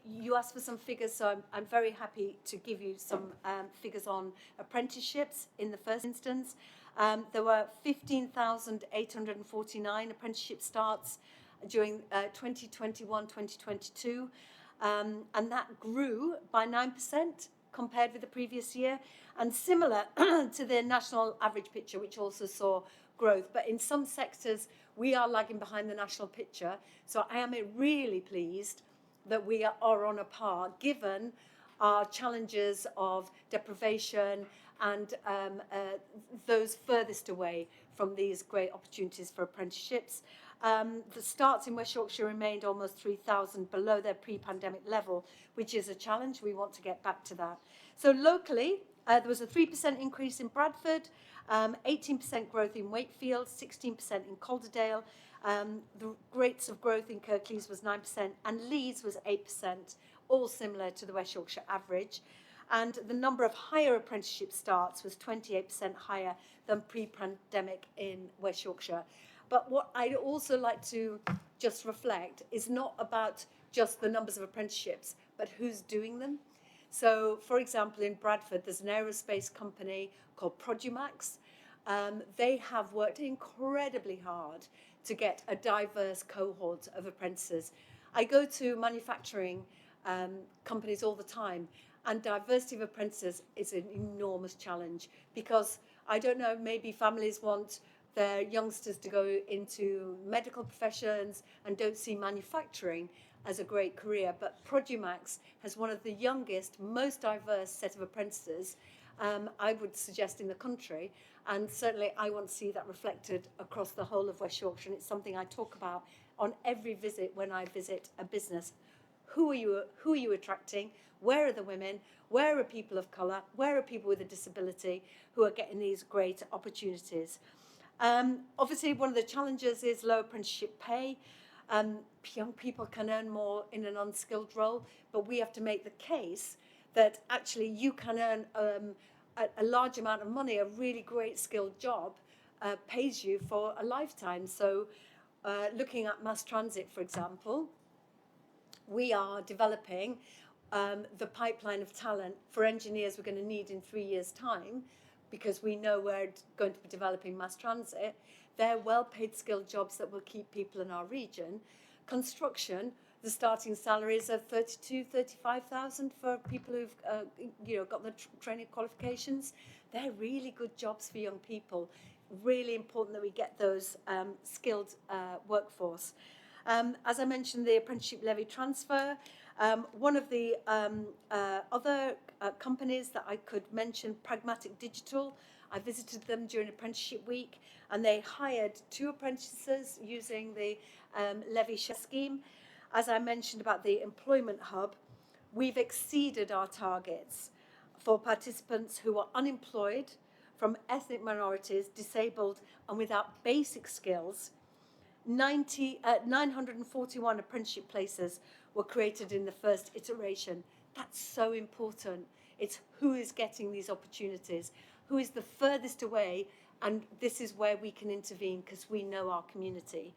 you asked for some figures, so I'm very happy to give you some figures on apprenticeships in the first instance. There were 15,849 apprenticeship starts during 2021-2022, and that grew by 9% compared with the previous year, and similar to the national average picture, which also saw growth. But in some sectors, we are lagging behind the national picture. So I am really pleased that we are on a par, given our challenges of deprivation and those furthest away from these great opportunities for apprenticeships. The starts in West Yorkshire remained almost 3,000 below their pre-pandemic level, which is a challenge. We want to get back to that. So locally, there was a 3% increase in Bradford, 18% growth in Wakefield, 16% in Calderdale. The rates of growth in Kirklees was 9% and Leeds was 8%, all similar to the West Yorkshire average. And the number of higher apprenticeship starts was 28% higher than pre-pandemic in West Yorkshire. But what I'd also like to just reflect is not about just the numbers of apprenticeships, but who's doing them. So, for example, in Bradford, there's an aerospace company called Produmax. They have worked incredibly hard to get a diverse cohort of apprentices. I go to manufacturing companies all the time, and diversity of apprentices is an enormous challenge, because I don't know, maybe families want their youngsters to go into medical professions and don't see manufacturing as a great career. But Produmax has one of the youngest, most diverse set of apprentices, I would suggest, in the country. And certainly I want to see that reflected across the whole of West Yorkshire. And it's something I talk about on every visit when I visit a business. Who are you attracting? Where are the women? Where are people of colour? Where are people with a disability who are getting these great opportunities? Obviously, one of the challenges is low apprenticeship pay. Young people can earn more in an unskilled role, but we have to make the case that actually you can earn a large amount of money. A really great skilled job pays you for a lifetime. So looking at mass transit, for example, we are developing the pipeline of talent for engineers we're going to need in 3 years' time, because we know we're going to be developing mass transit. They're well-paid skilled jobs that will keep people in our region. Construction, the starting salaries are 32,000, 35,000 for people who've got the training qualifications. They're really good jobs for young people. Really important that we get those skilled workforce. As I mentioned, the apprenticeship levy transfer. One of the other companies that I could mention, Pragmatic Digital. I visited them during apprenticeship week, and they hired 2 apprentices using the levy share scheme. As I mentioned about the employment hub, we've exceeded our targets for participants who are unemployed, from ethnic minorities, disabled, and without basic skills. 941 apprenticeship places were created in the first iteration. That's so important. It's who is getting these opportunities, who is the furthest away, and this is where we can intervene because we know our community.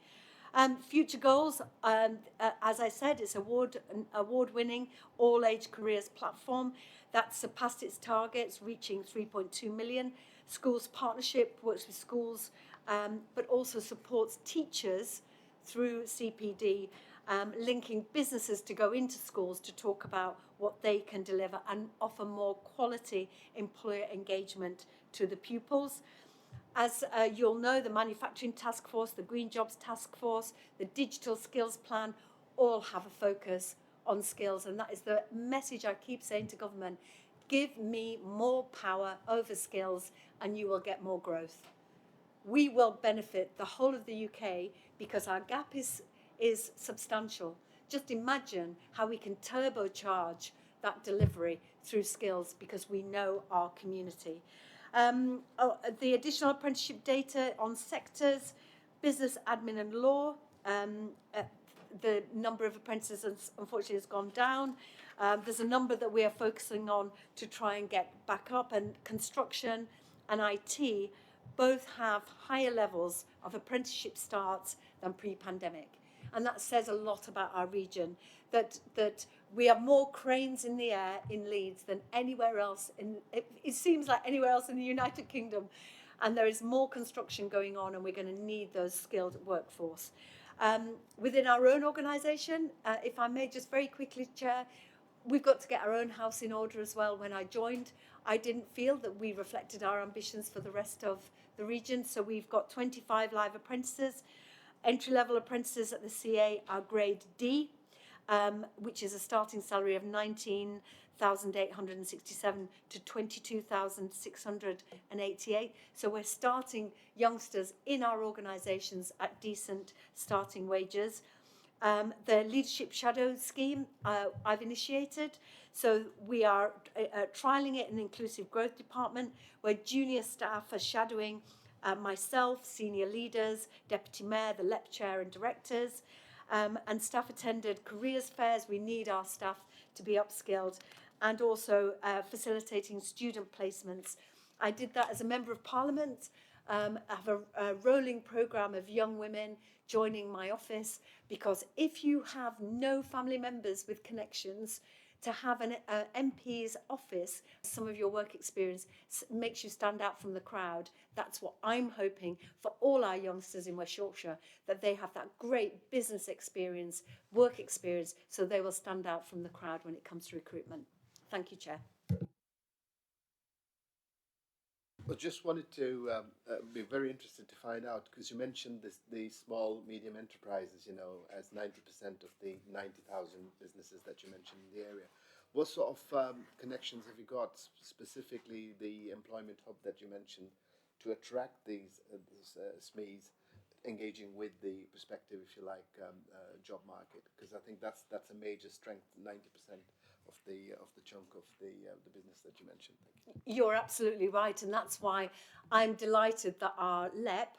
Future goals, as I said, it's award-winning all-age careers platform that surpassed its targets, reaching 3.2 million. Schools partnership works with schools, but also supports teachers through CPD, linking businesses to go into schools to talk about what they can deliver and offer more quality employer engagement to the pupils. As you'll know, the Manufacturing Task Force, the Green Jobs Task Force, the Digital Skills Plan, all have a focus on skills. And that is the message I keep saying to government. Give me more power over skills and you will get more growth. We will benefit the whole of the UK because our gap is substantial. Just imagine how we can turbocharge that delivery through skills because we know our community. The additional apprenticeship data on sectors, business, admin and law. The number of apprentices unfortunately has gone down. There's a number that we are focusing on to try and get back up, and construction and IT both have higher levels of apprenticeship starts than pre-pandemic. And that says a lot about our region, that we have more cranes in the air in Leeds than anywhere else. It seems like anywhere else in the United Kingdom. And there is more construction going on, and we're going to need those skilled workforce. Within our own organisation, if I may just very quickly, Chair, we've got to get our own house in order as well. When I joined, I didn't feel that we reflected our ambitions for the rest of the region. So we've got 25 live apprentices. Entry-level apprentices at the CA are grade D, which is a starting salary of 19,867 to 22,688. So we're starting youngsters in our organisations at decent starting wages. The Leadership Shadow Scheme I've initiated. So we are trialling it in the Inclusive Growth Department, where junior staff are shadowing myself, senior leaders, Deputy Mayor, the LEP Chair and directors, and staff attended careers fairs. We need our staff to be upskilled, and also facilitating student placements. I did that as a Member of Parliament. I have a rolling programme of young women joining my office, because if you have no family members with connections, to have an MP's office, some of your work experience makes you stand out from the crowd. That's what I'm hoping for all our youngsters in West Yorkshire, that they have that great business experience, work experience, so they will stand out from the crowd when it comes to recruitment. Thank you, Chair. I just wanted to be very interested to find out, because you mentioned the small, medium enterprises, you know, as 90% of the 90,000 businesses that you mentioned in the area. What sort of connections have you got, specifically the employment hub that you mentioned, to attract these SMEs engaging with the prospective, if you like, job market? Because I think that's a major strength, 90% of the chunk of the business that you mentioned. Thank you. You're absolutely right, and that's why I'm delighted that our LEP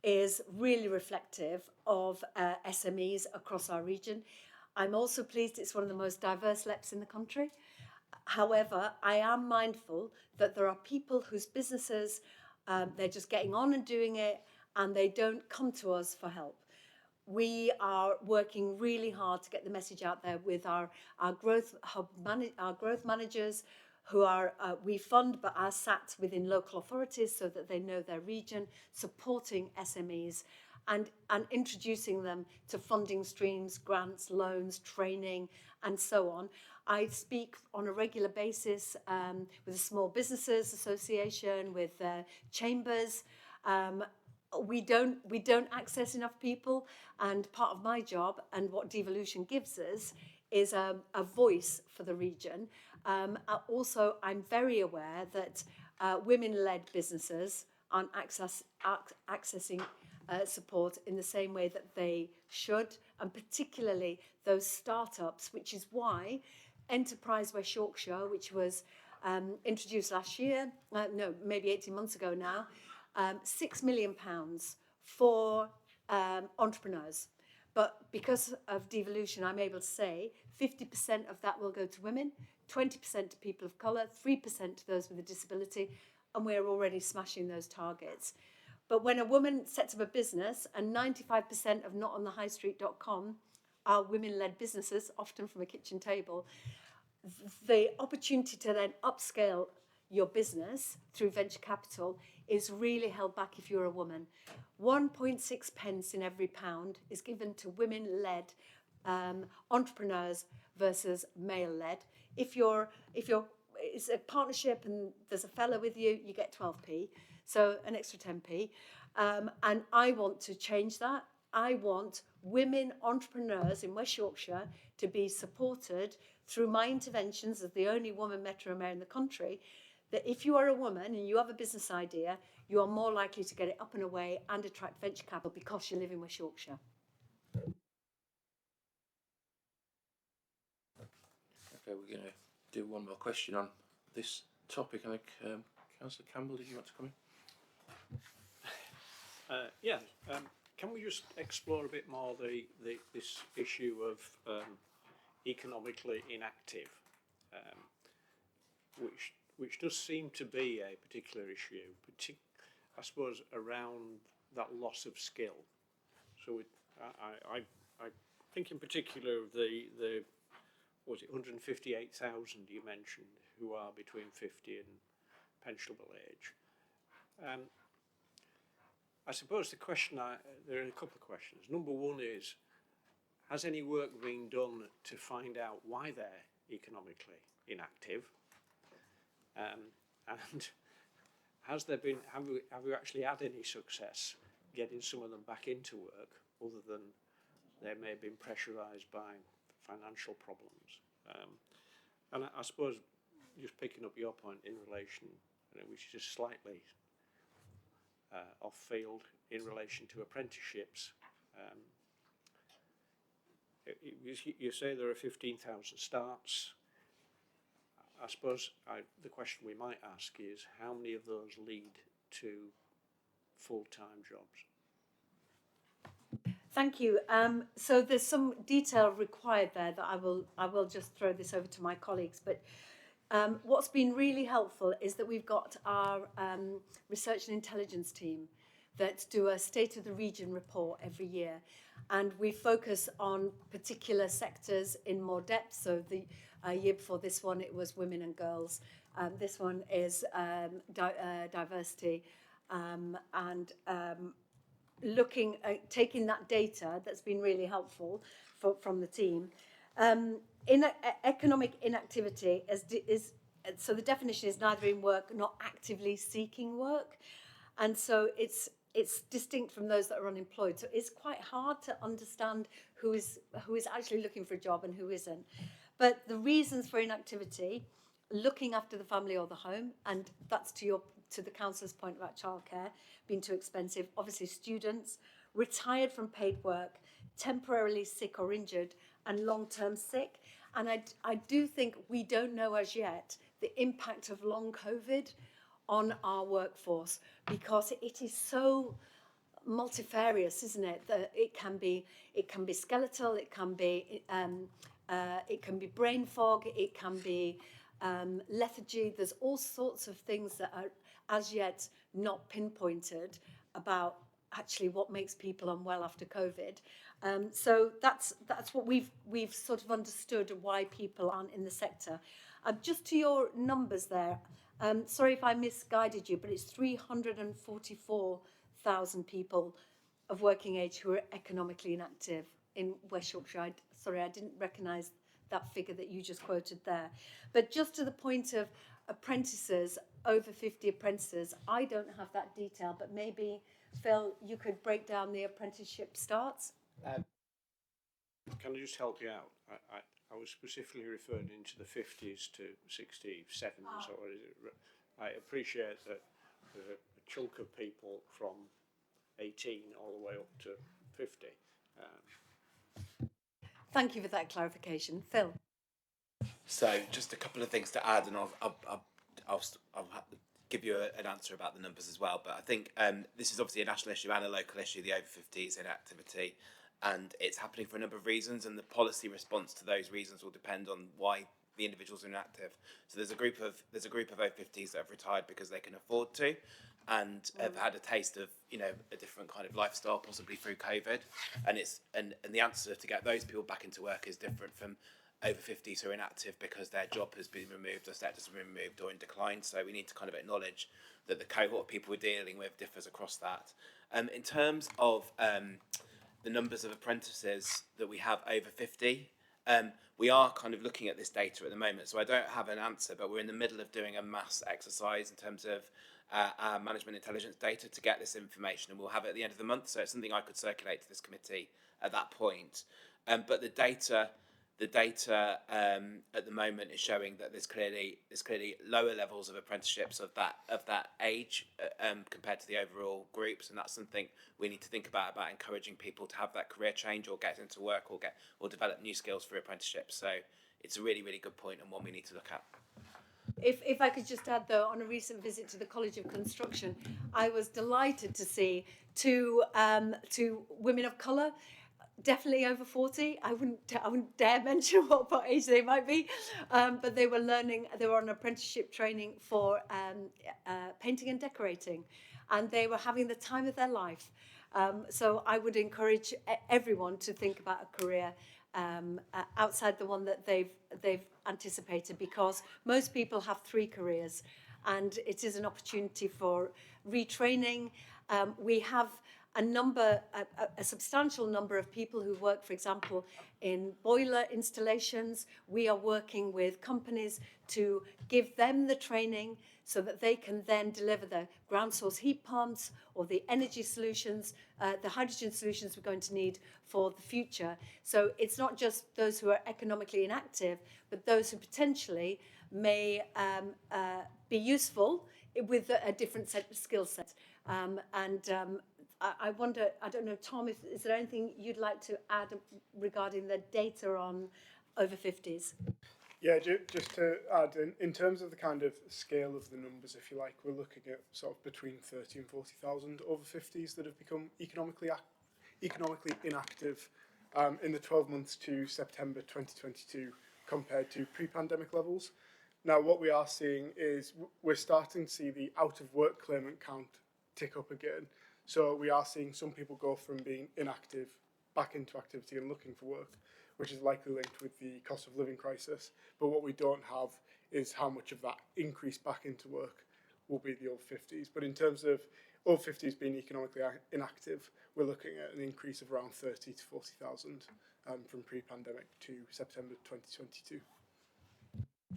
is really reflective of SMEs across our region. I'm also pleased it's one of the most diverse LEPs in the country. However, I am mindful that there are people whose businesses, they're just getting on and doing it, and they don't come to us for help. We are working really hard to get the message out there with our growth hub, our growth managers, who are we fund but are sat within local authorities so that they know their region, supporting SMEs and introducing them to funding streams, grants, loans, training, and so on. I speak on a regular basis with the Small Businesses Association, with chambers, we don't access enough people, and part of my job and what devolution gives us is a voice for the region. Also, I'm very aware that women-led businesses aren't accessing support in the same way that they should, and particularly those startups, which is why Enterprise West Yorkshire, which was introduced last year, no, maybe 18 months ago now, £6 million for entrepreneurs. But because of devolution, I'm able to say 50% of that will go to women, 20% to people of colour, 3% to those with a disability, and we're already smashing those targets. But when a woman sets up a business, and 95% of notonthehighstreet.com are women-led businesses, often from a kitchen table, the opportunity to then upscale your business through venture capital is really held back if you're a woman. 1.6 pence in every pound is given to women-led entrepreneurs versus male-led. If it's a partnership and there's a fella with you, you get 12p, so an extra 10p. And I want to change that. I want women entrepreneurs in West Yorkshire to be supported through my interventions as the only woman metro mayor in the country, that if you are a woman and you have a business idea, you are more likely to get it up and away and attract venture capital because you live in West Yorkshire. Okay, we're going to do one more question on this topic. I think, Councillor Campbell, did you want to come in? Can we just explore a bit more this issue of economically inactive, which does seem to be a particular issue, I suppose, around that loss of skill. So I think in particular of the was it 158,000 you mentioned who are between 50 and pensionable age. I suppose the question, there are a couple of questions. Number one is, has any work been done to find out why they're economically inactive? And has there been, have we actually had any success getting some of them back into work, other than they may have been pressurised by financial problems? And I suppose, just picking up your point in relation, which is just slightly off field in relation to apprenticeships. You say there are 15,000 starts. I suppose the question we might ask is, how many of those lead to full-time jobs? Thank you. So there's some detail required there that I will just throw this over to my colleagues. But what's been really helpful is that we've got our research and intelligence team that do a State of the Region report every year. And we focus on particular sectors in more depth. So the year before this one, it was women and girls. This one is diversity and looking at taking that data that's been really helpful from the team. Economic inactivity is so the definition is neither in work nor actively seeking work, and so it's distinct from those that are unemployed. So it's quite hard to understand who is actually looking for a job and who isn't. But the reasons for inactivity: looking after the family or the home, and that's to the councillor's point about childcare being too expensive. Obviously, students, retired from paid work, temporarily sick or injured, and long-term sick. And I do think we don't know as yet the impact of long COVID on our workforce, because it is so multifarious, isn't it? That it can be skeletal, it can be brain fog, it can be lethargy. There's all sorts of things that are as yet not pinpointed about actually what makes people unwell after COVID. So that's what we've sort of understood why people aren't in the sector. Just to your numbers there, sorry if I misguided you, but it's 344,000 people of working age who are economically inactive in West Yorkshire. Sorry, I didn't recognise that figure that you just quoted there. But just to the point of apprentices, over 50 apprentices, I don't have that detail, but maybe, Phil, you could break down the apprenticeship starts? Can I just help you out? I was specifically referring into the 50s to 67s, or is it? I appreciate that there's a chunk of people from 18 all the way up to 50. Thank you for that clarification. Phil? So just a couple of things to add, and I'll give you an answer about the numbers as well. But I think this is obviously a national issue and a local issue, the over 50s inactivity, and it's happening for a number of reasons, and the policy response to those reasons will depend on why the individuals are inactive. So there's a group of over 50s that have retired because they can afford to, and have had a taste of a different kind of lifestyle, possibly through COVID, and the answer to get those people back into work is different from over 50s who are inactive because their job has been removed, or sectors have been removed or in decline. So we need to kind of acknowledge that the cohort of people we're dealing with differs across that. In terms of the numbers of apprentices that we have over 50, we are kind of looking at this data at the moment. So I don't have an answer, but we're in the middle of doing a mass exercise in terms of our management intelligence data to get this information, and we'll have it at the end of the month. So it's something I could circulate to this committee at that point. But the data at the moment is showing that there's clearly lower levels of apprenticeships of that age compared to the overall groups, and that's something we need to think about encouraging people to have that career change or get into work or develop new skills through apprenticeships. So it's a really, really good point and one we need to look at. If I could just add, though, on a recent visit to the College of Construction, I was delighted to see two women of colour, definitely over 40. I wouldn't dare mention what age they might be, but they were on apprenticeship training for painting and decorating, and they were having the time of their life. So I would encourage everyone to think about a career outside the one that they've anticipated, because most people have 3 careers, and it is an opportunity for retraining. We have a substantial number of people who work, for example, in boiler installations. We are working with companies to give them the training so that they can then deliver the ground source heat pumps or the energy solutions, the hydrogen solutions we're going to need for the future. So it's not just those who are economically inactive, but those who potentially may be useful with a different skill set. I wonder, I don't know, Tom, is there anything you'd like to add regarding the data on over 50s? Yeah, just to add, in terms of the kind of scale of the numbers, if you like, we're looking at sort of between 30 and 40,000 over 50s that have become economically inactive in the 12 months to September 2022 compared to pre-pandemic levels. Now, what we are seeing is we're starting to see the out-of-work claimant count tick up again. So we are seeing some people go from being inactive back into activity and looking for work, which is likely linked with the cost of living crisis. But what we don't have is how much of that increase back into work will be the over 50s. But in terms of over 50s being economically inactive, we're looking at an increase of around 30 to 40,000 from pre-pandemic to September 2022.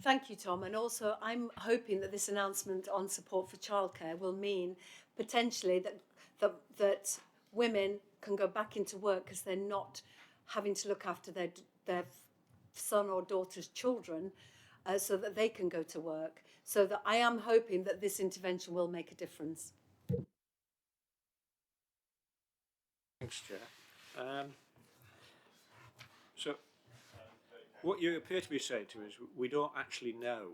Thank you, Tom. And also, I'm hoping that this announcement on support for childcare will mean potentially that women can go back into work because they're not having to look after their son or daughter's children, so that they can go to work. So that I am hoping that this intervention will make a difference. Thanks, Chair. So what you appear to be saying to us, we don't actually know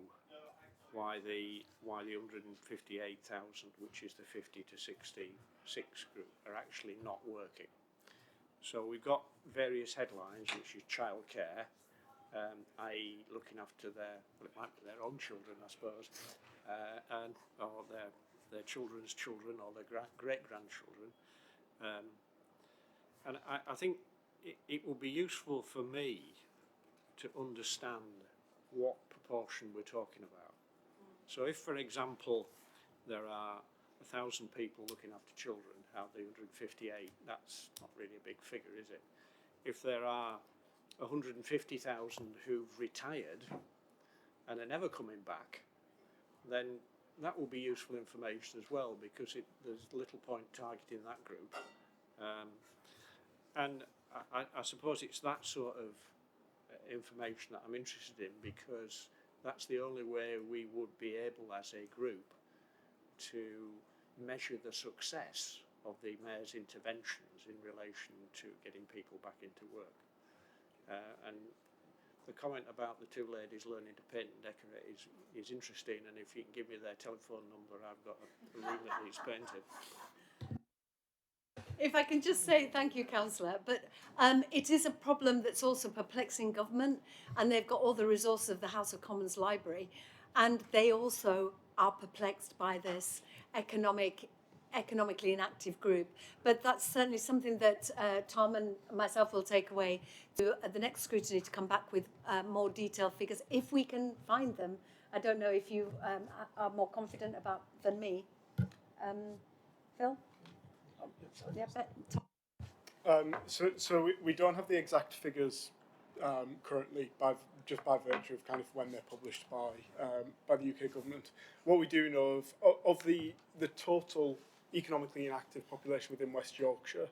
why the 158,000, which is the 50 to 66 group, are actually not working. So we've got various headlines, which is childcare, i.e. looking after it might be their own children, I suppose, or their children's children or their great-grandchildren. And I think it will be useful for me to understand what proportion we're talking about. So if, for example, there are 1,000 people looking after children out of the 158, that's not really a big figure, is it? If there are 150,000 who've retired and are never coming back, then that will be useful information as well, because there's little point targeting that group. And I suppose it's that sort of information that I'm interested in, because that's the only way we would be able as a group to measure the success of the Mayor's interventions in relation to getting people back into work. And the comment about the two ladies learning to paint and decorate is interesting, and if you can give me their telephone number, I've got a room that needs painted. If I can just say thank you, Councillor, but it is a problem that's also perplexing government, and they've got all the resources of the House of Commons Library, and they also are perplexed by this economically inactive group. But that's certainly something that Tom and myself will take away to the next scrutiny, to come back with more detailed figures if we can find them. I don't know if you are more confident about than me. Phil? Yeah, Tom. So we don't have the exact figures currently, just by virtue of kind of when they're published by the UK government. What we do know of the total economically inactive population within West Yorkshire,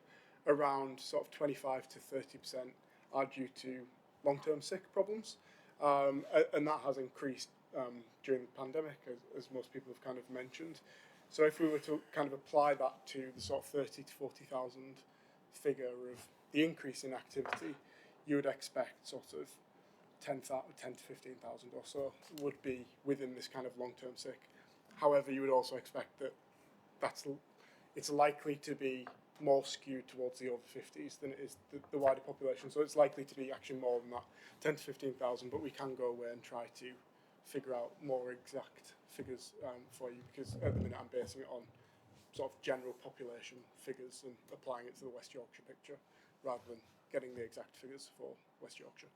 around sort of 25 to 30% are due to long-term sick problems, and that has increased during the pandemic, as most people have kind of mentioned. So if we were to kind of apply that to the sort of 30 to 40,000 figure of the increase in activity, you would expect sort of 10 to 15,000 or so would be within this kind of long-term sick. However, you would also expect that it's likely to be more skewed towards the over 50s than it is the wider population. So it's likely to be actually more than that, 10 to 15,000, but we can go away and try to figure out more exact figures for you, because at the minute I'm basing it on sort of general population figures and applying it to the West Yorkshire picture, rather than getting the exact figures for West Yorkshire.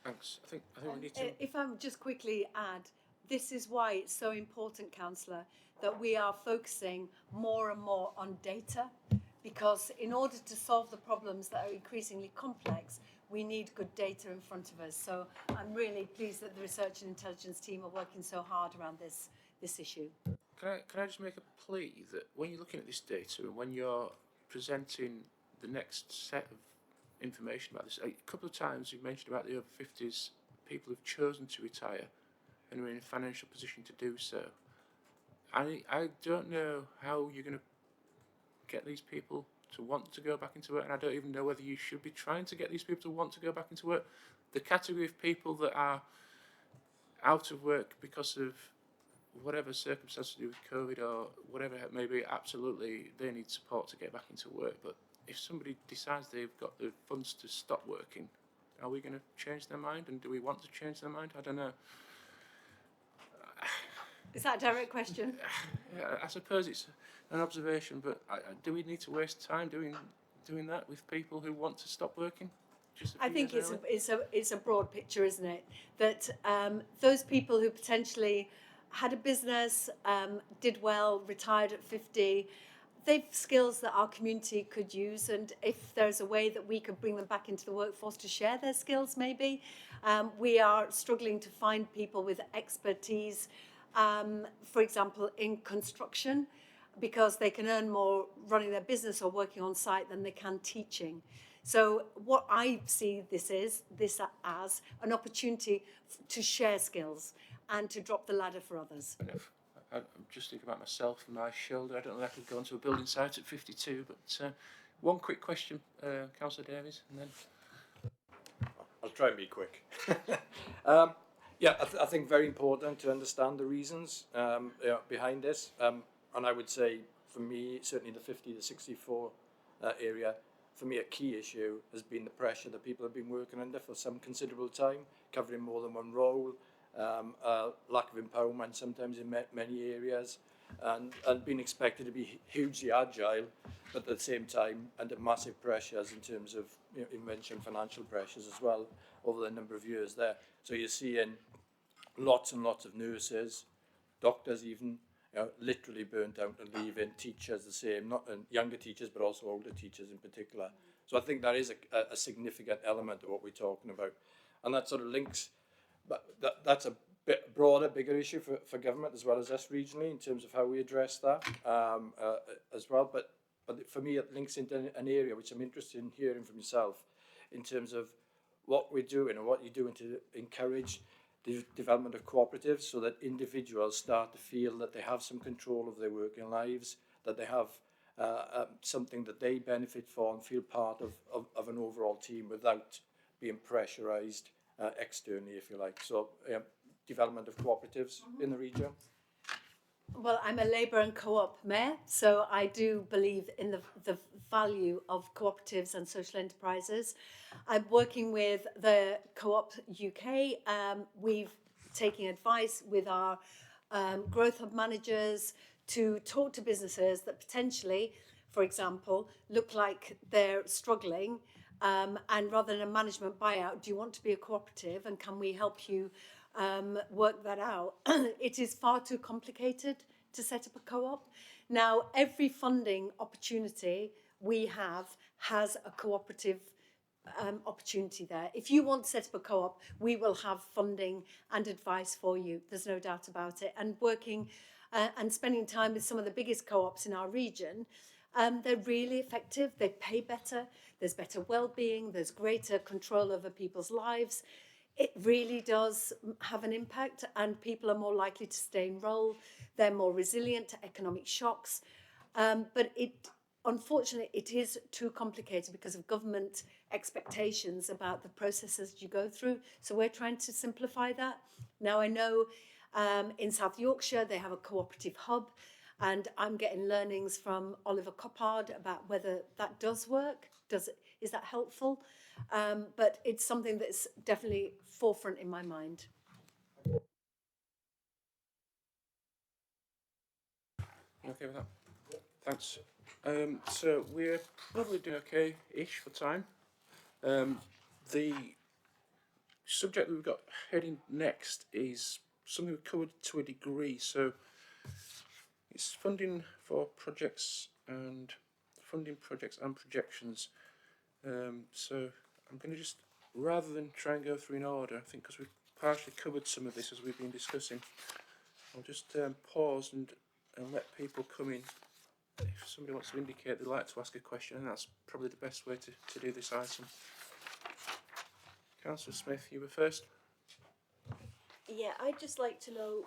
Thanks. I think we need to. If I just quickly add, this is why it's so important, Councillor, that we are focusing more and more on data, because in order to solve the problems that are increasingly complex, we need good data in front of us. So I'm really pleased that the research and intelligence team are working so hard around this issue. Can I just make a plea that when you're looking at this data and when you're presenting the next set of information about this, a couple of times you've mentioned about the over 50s, people who've chosen to retire and are in a financial position to do so. I don't know how you're going to get these people to want to go back into work, and I don't even know whether you should be trying to get these people to want to go back into work. The category of people that are out of work because of whatever circumstances to do with COVID or whatever it may be, absolutely they need support to get back into work. But if somebody decides they've got the funds to stop working, are we going to change their mind? And do we want to change their mind? I don't know. Is that a direct question? Yeah, I suppose it's an observation, but do we need to waste time doing that with people who want to stop working? I think it's a broad picture, isn't it? That those people who potentially had a business, did well, retired at 50, they've skills that our community could use, and if there's a way that we could bring them back into the workforce to share their skills, maybe. We are struggling to find people with expertise, for example, in construction, because they can earn more running their business or working on site than they can teaching. So what I see this as an opportunity to share skills and to drop the ladder for others. I'm just thinking about myself and my shoulder. I don't know if I could go onto a building site at 52, but one quick question, Councillor Davies, and then... I'll try and be quick. I think very important to understand the reasons behind this. And I would say, for me, certainly the 50 to 64 area, for me a key issue has been the pressure that people have been working under for some considerable time, covering more than one role, lack of empowerment sometimes in many areas, and being expected to be hugely agile, but at the same time under massive pressures in terms of, you mentioned financial pressures as well over the number of years there. So you're seeing lots and lots of nurses, doctors even, literally burnt out and leaving, teachers the same, not and younger teachers, but also older teachers in particular. So I think that is a significant element of what we're talking about. And that sort of links, but that's a bit broader, bigger issue for government as well as us regionally in terms of how we address that as well. But for me, it links into an area which I'm interested in hearing from yourself in terms of what we're doing and what you're doing to encourage the development of cooperatives so that individuals start to feel that they have some control of their working lives, that they have something that they benefit from and feel part of an overall team without being pressurised externally, if you like. So development of cooperatives in the region. Well, I'm a labour and co-op mayor, so I do believe in the value of cooperatives and social enterprises. I'm working with the Co-op UK. We've taken advice with our growth hub managers to talk to businesses that potentially, for example, look like they're struggling, and rather than a management buyout, do you want to be a cooperative and can we help you work that out? It is far too complicated to set up a co-op. Now, every funding opportunity we have has a cooperative opportunity there. If you want to set up a co-op, we will have funding and advice for you. There's no doubt about it. And working and spending time with some of the biggest co-ops in our region, they're really effective. They pay better. There's better well-being. There's greater control over people's lives. It really does have an impact, and people are more likely to stay enrolled. They're more resilient to economic shocks. But unfortunately, it is too complicated because of government expectations about the processes you go through. So we're trying to simplify that. Now, I know in South Yorkshire, they have a cooperative hub, and I'm getting learnings from Oliver Coppard about whether that does work. Is that helpful? But it's something that's definitely forefront in my mind. Okay with that? Thanks. So we're probably doing okay-ish for time. The subject that we've got heading next is something we covered to a degree. So it's funding projects and projections. So I'm going to just, rather than try and go through in order, I think because we've partially covered some of this as we've been discussing, I'll just pause and let people come in. If somebody wants to indicate they'd like to ask a question, and that's probably the best way to do this item. Councillor Smith, you were first. Yeah, I'd just like to know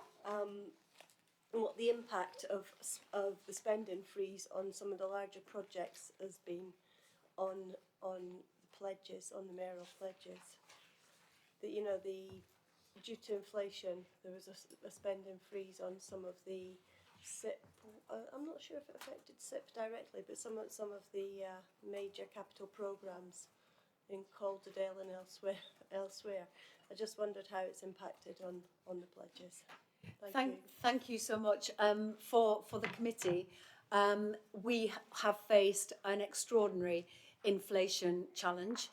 what the impact of the spending freeze on some of the larger projects has been on the pledges, on the mayoral pledges. That, you know, due to inflation, there was a spending freeze on some of the SIP. I'm not sure if it affected SIP directly, but some of the major capital programmes in Calderdale and elsewhere. I just wondered how it's impacted on the pledges. Thank you. Thank you so much for the committee. We have faced an extraordinary inflation challenge,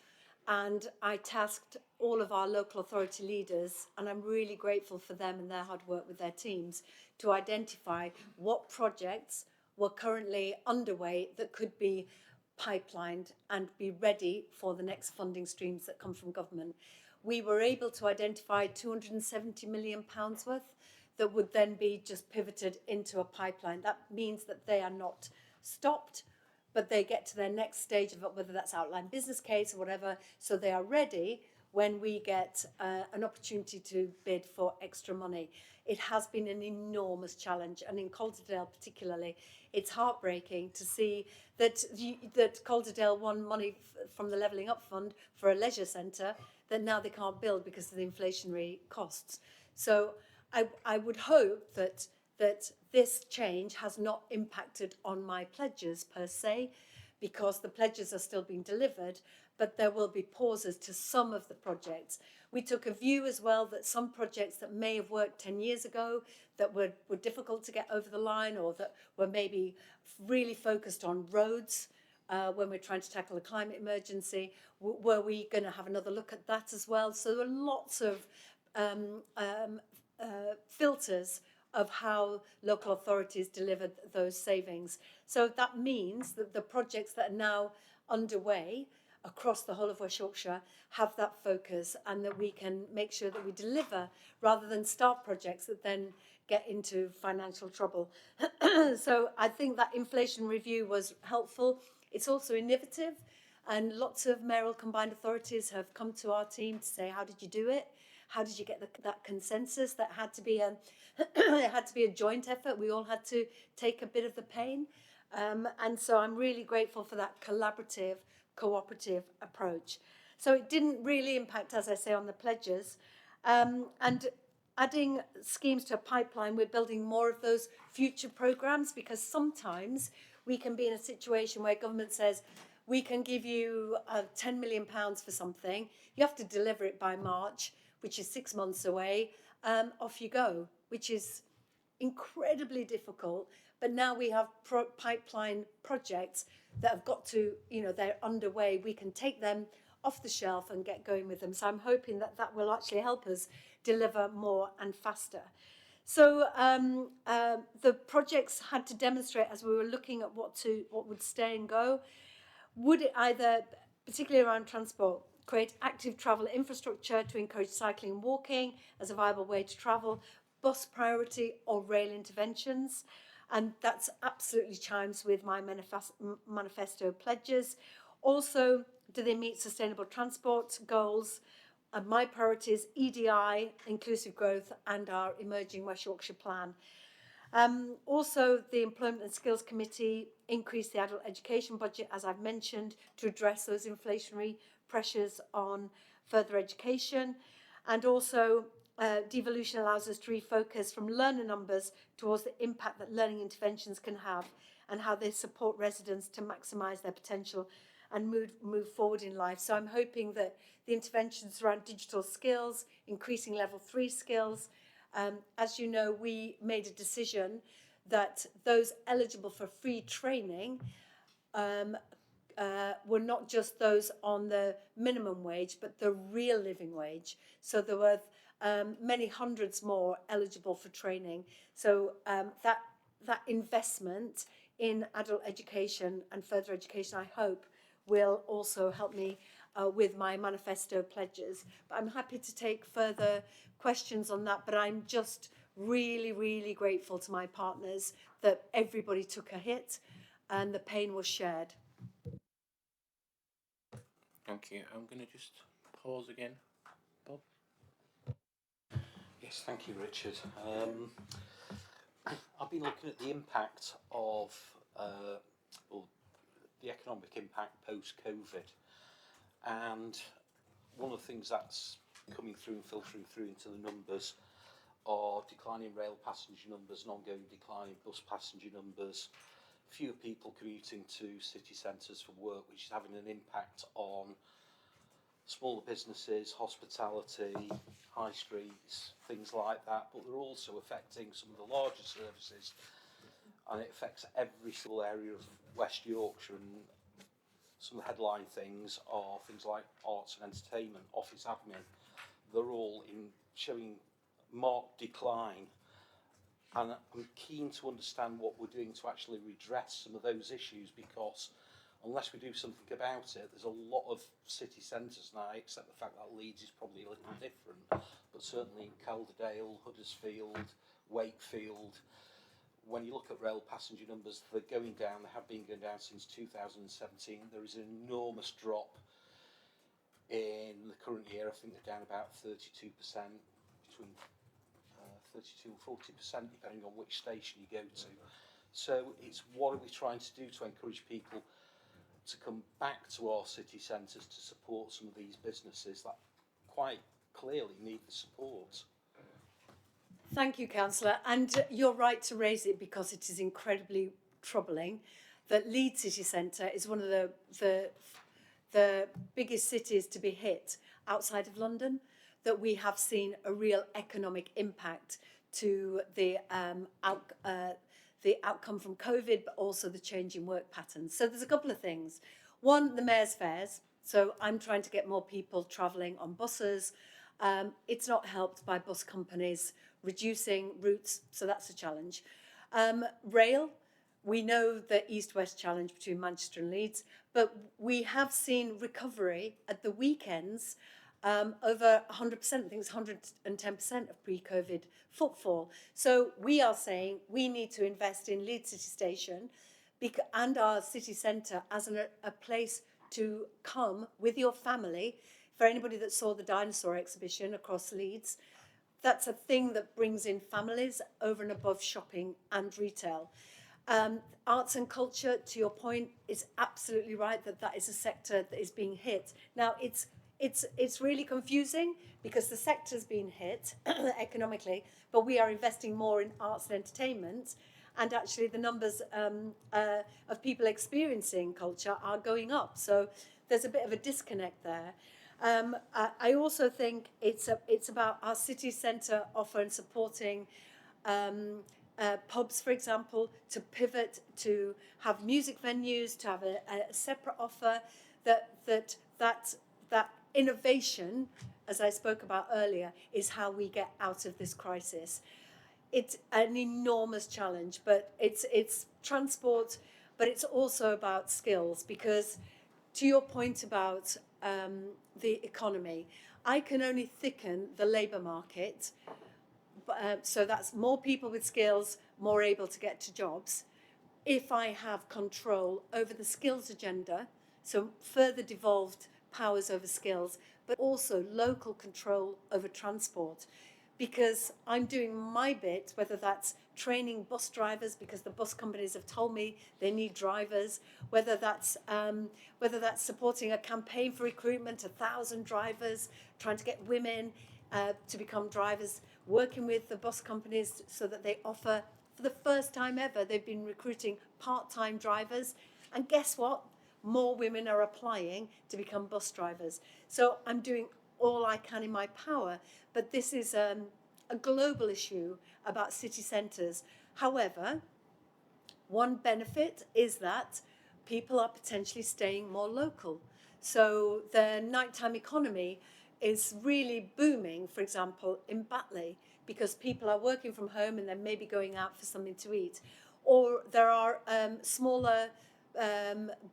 and I tasked all of our local authority leaders, and I'm really grateful for them and their hard work with their teams, to identify what projects were currently underway that could be pipelined and be ready for the next funding streams that come from government. We were able to identify £270 million worth that would then be just pivoted into a pipeline. That means that they are not stopped, but they get to their next stage of it, whether that's outline business case or whatever, so they are ready when we get an opportunity to bid for extra money. It has been an enormous challenge, and in Calderdale particularly, it's heartbreaking to see that Calderdale won money from the Levelling Up Fund for a leisure centre that now they can't build because of the inflationary costs. So I would hope that this change has not impacted on my pledges per se, because the pledges are still being delivered, but there will be pauses to some of the projects. We took a view as well that some projects that may have worked 10 years ago, that were difficult to get over the line, or that were maybe really focused on roads when we're trying to tackle a climate emergency, were we going to have another look at that as well? So there are lots of filters of how local authorities delivered those savings. So that means that the projects that are now underway across the whole of West Yorkshire have that focus, and that we can make sure that we deliver rather than start projects that then get into financial trouble. So I think that inflation review was helpful. It's also innovative, and lots of mayoral combined authorities have come to our team to say, how did you do it? How did you get that consensus? That had to be it had to be a joint effort. We all had to take a bit of the pain. And so I'm really grateful for that collaborative, cooperative approach. So it didn't really impact, as I say, on the pledges. And adding schemes to a pipeline, we're building more of those future programmes, because sometimes we can be in a situation where government says, we can give you £10 million for something. You have to deliver it by March, which is 6 months away. Off you go, which is incredibly difficult. But now we have pipeline projects that have got to, they're underway. We can take them off the shelf and get going with them. So I'm hoping that that will actually help us deliver more and faster. So the projects had to demonstrate, as we were looking at what would stay and go, would it either, particularly around transport, create active travel infrastructure to encourage cycling and walking as a viable way to travel, bus priority or rail interventions? And that's absolutely chimes with my manifesto pledges. Also, do they meet sustainable transport goals? And my priorities, EDI, inclusive growth, and our emerging West Yorkshire plan. Also, the Employment and Skills Committee increased the adult education budget, as I've mentioned, to address those inflationary pressures on further education. And also, devolution allows us to refocus from learner numbers towards the impact that learning interventions can have and how they support residents to maximise their potential and move forward in life. So I'm hoping that the interventions around digital skills, increasing level 3 skills. As you know, we made a decision that those eligible for free training were not just those on the minimum wage, but the real living wage. So there were many hundreds more eligible for training. So that investment in adult education and further education, I hope, will also help me with my manifesto pledges. But I'm happy to take further questions on that, but I'm just really, really grateful to my partners that everybody took a hit and the pain was shared. Thank you. I'm going to just pause again. Bob? Yes, thank you, Richard. I've been looking at the impact of, the economic impact post-COVID, and one of the things that's coming through and filtering through into the numbers are declining rail passenger numbers, an ongoing decline in bus passenger numbers, fewer people commuting to city centres for work, which is having an impact on smaller businesses, hospitality, high streets, things like that, but they're also affecting some of the larger services, and it affects every single area of West Yorkshire. And some of the headline things are things like arts and entertainment, office admin. They're all showing marked decline, and I'm keen to understand what we're doing to actually redress some of those issues, because unless we do something about it, there's a lot of city centres now, except the fact that Leeds is probably a little different, but certainly in Calderdale, Huddersfield, Wakefield, when you look at rail passenger numbers, they're going down. They have been going down since 2017. There is an enormous drop in the current year. I think they're down about 32%, between 32 and 40%, depending on which station you go to. So it's what are we trying to do to encourage people to come back to our city centres to support some of these businesses that quite clearly need the support. Thank you, Councillor. And you're right to raise it, because it is incredibly troubling that Leeds City Centre is one of the biggest cities to be hit outside of London, that we have seen a real economic impact to the outcome from COVID, but also the change in work patterns. So there's a couple of things. One, the mayor's fares. So I'm trying to get more people travelling on buses. It's not helped by bus companies reducing routes, so that's a challenge. Rail, we know the east-west challenge between Manchester and Leeds, but we have seen recovery at the weekends over 100%, I think it's 110% of pre-COVID footfall. So we are saying we need to invest in Leeds City Station and our city centre as a place to come with your family. For anybody that saw the dinosaur exhibition across Leeds, that's a thing that brings in families over and above shopping and retail. Arts and culture, to your point, is absolutely right that is a sector that is being hit. Now, it's really confusing because the sector's been hit economically, but we are investing more in arts and entertainment, and actually the numbers of people experiencing culture are going up. So there's a bit of a disconnect there. I also think it's about our city centre offer and supporting pubs, for example, to pivot, to have music venues, to have a separate offer. That innovation, as I spoke about earlier, is how we get out of this crisis. It's an enormous challenge, but it's transport, but it's also about skills, because to your point about the economy, I can only thicken the labour market, so that's more people with skills, more able to get to jobs, if I have control over the skills agenda, so further devolved powers over skills, but also local control over transport. Because I'm doing my bit, whether that's training bus drivers because the bus companies have told me they need drivers, whether that's supporting a campaign for recruitment, 1,000 drivers, trying to get women to become drivers, working with the bus companies so that they offer, for the first time ever, they've been recruiting part-time drivers, and guess what? More women are applying to become bus drivers. So I'm doing all I can in my power, but this is a global issue about city centres. However, one benefit is that people are potentially staying more local. So the nighttime economy is really booming, for example, in Batley, because people are working from home and then maybe going out for something to eat. Or there are smaller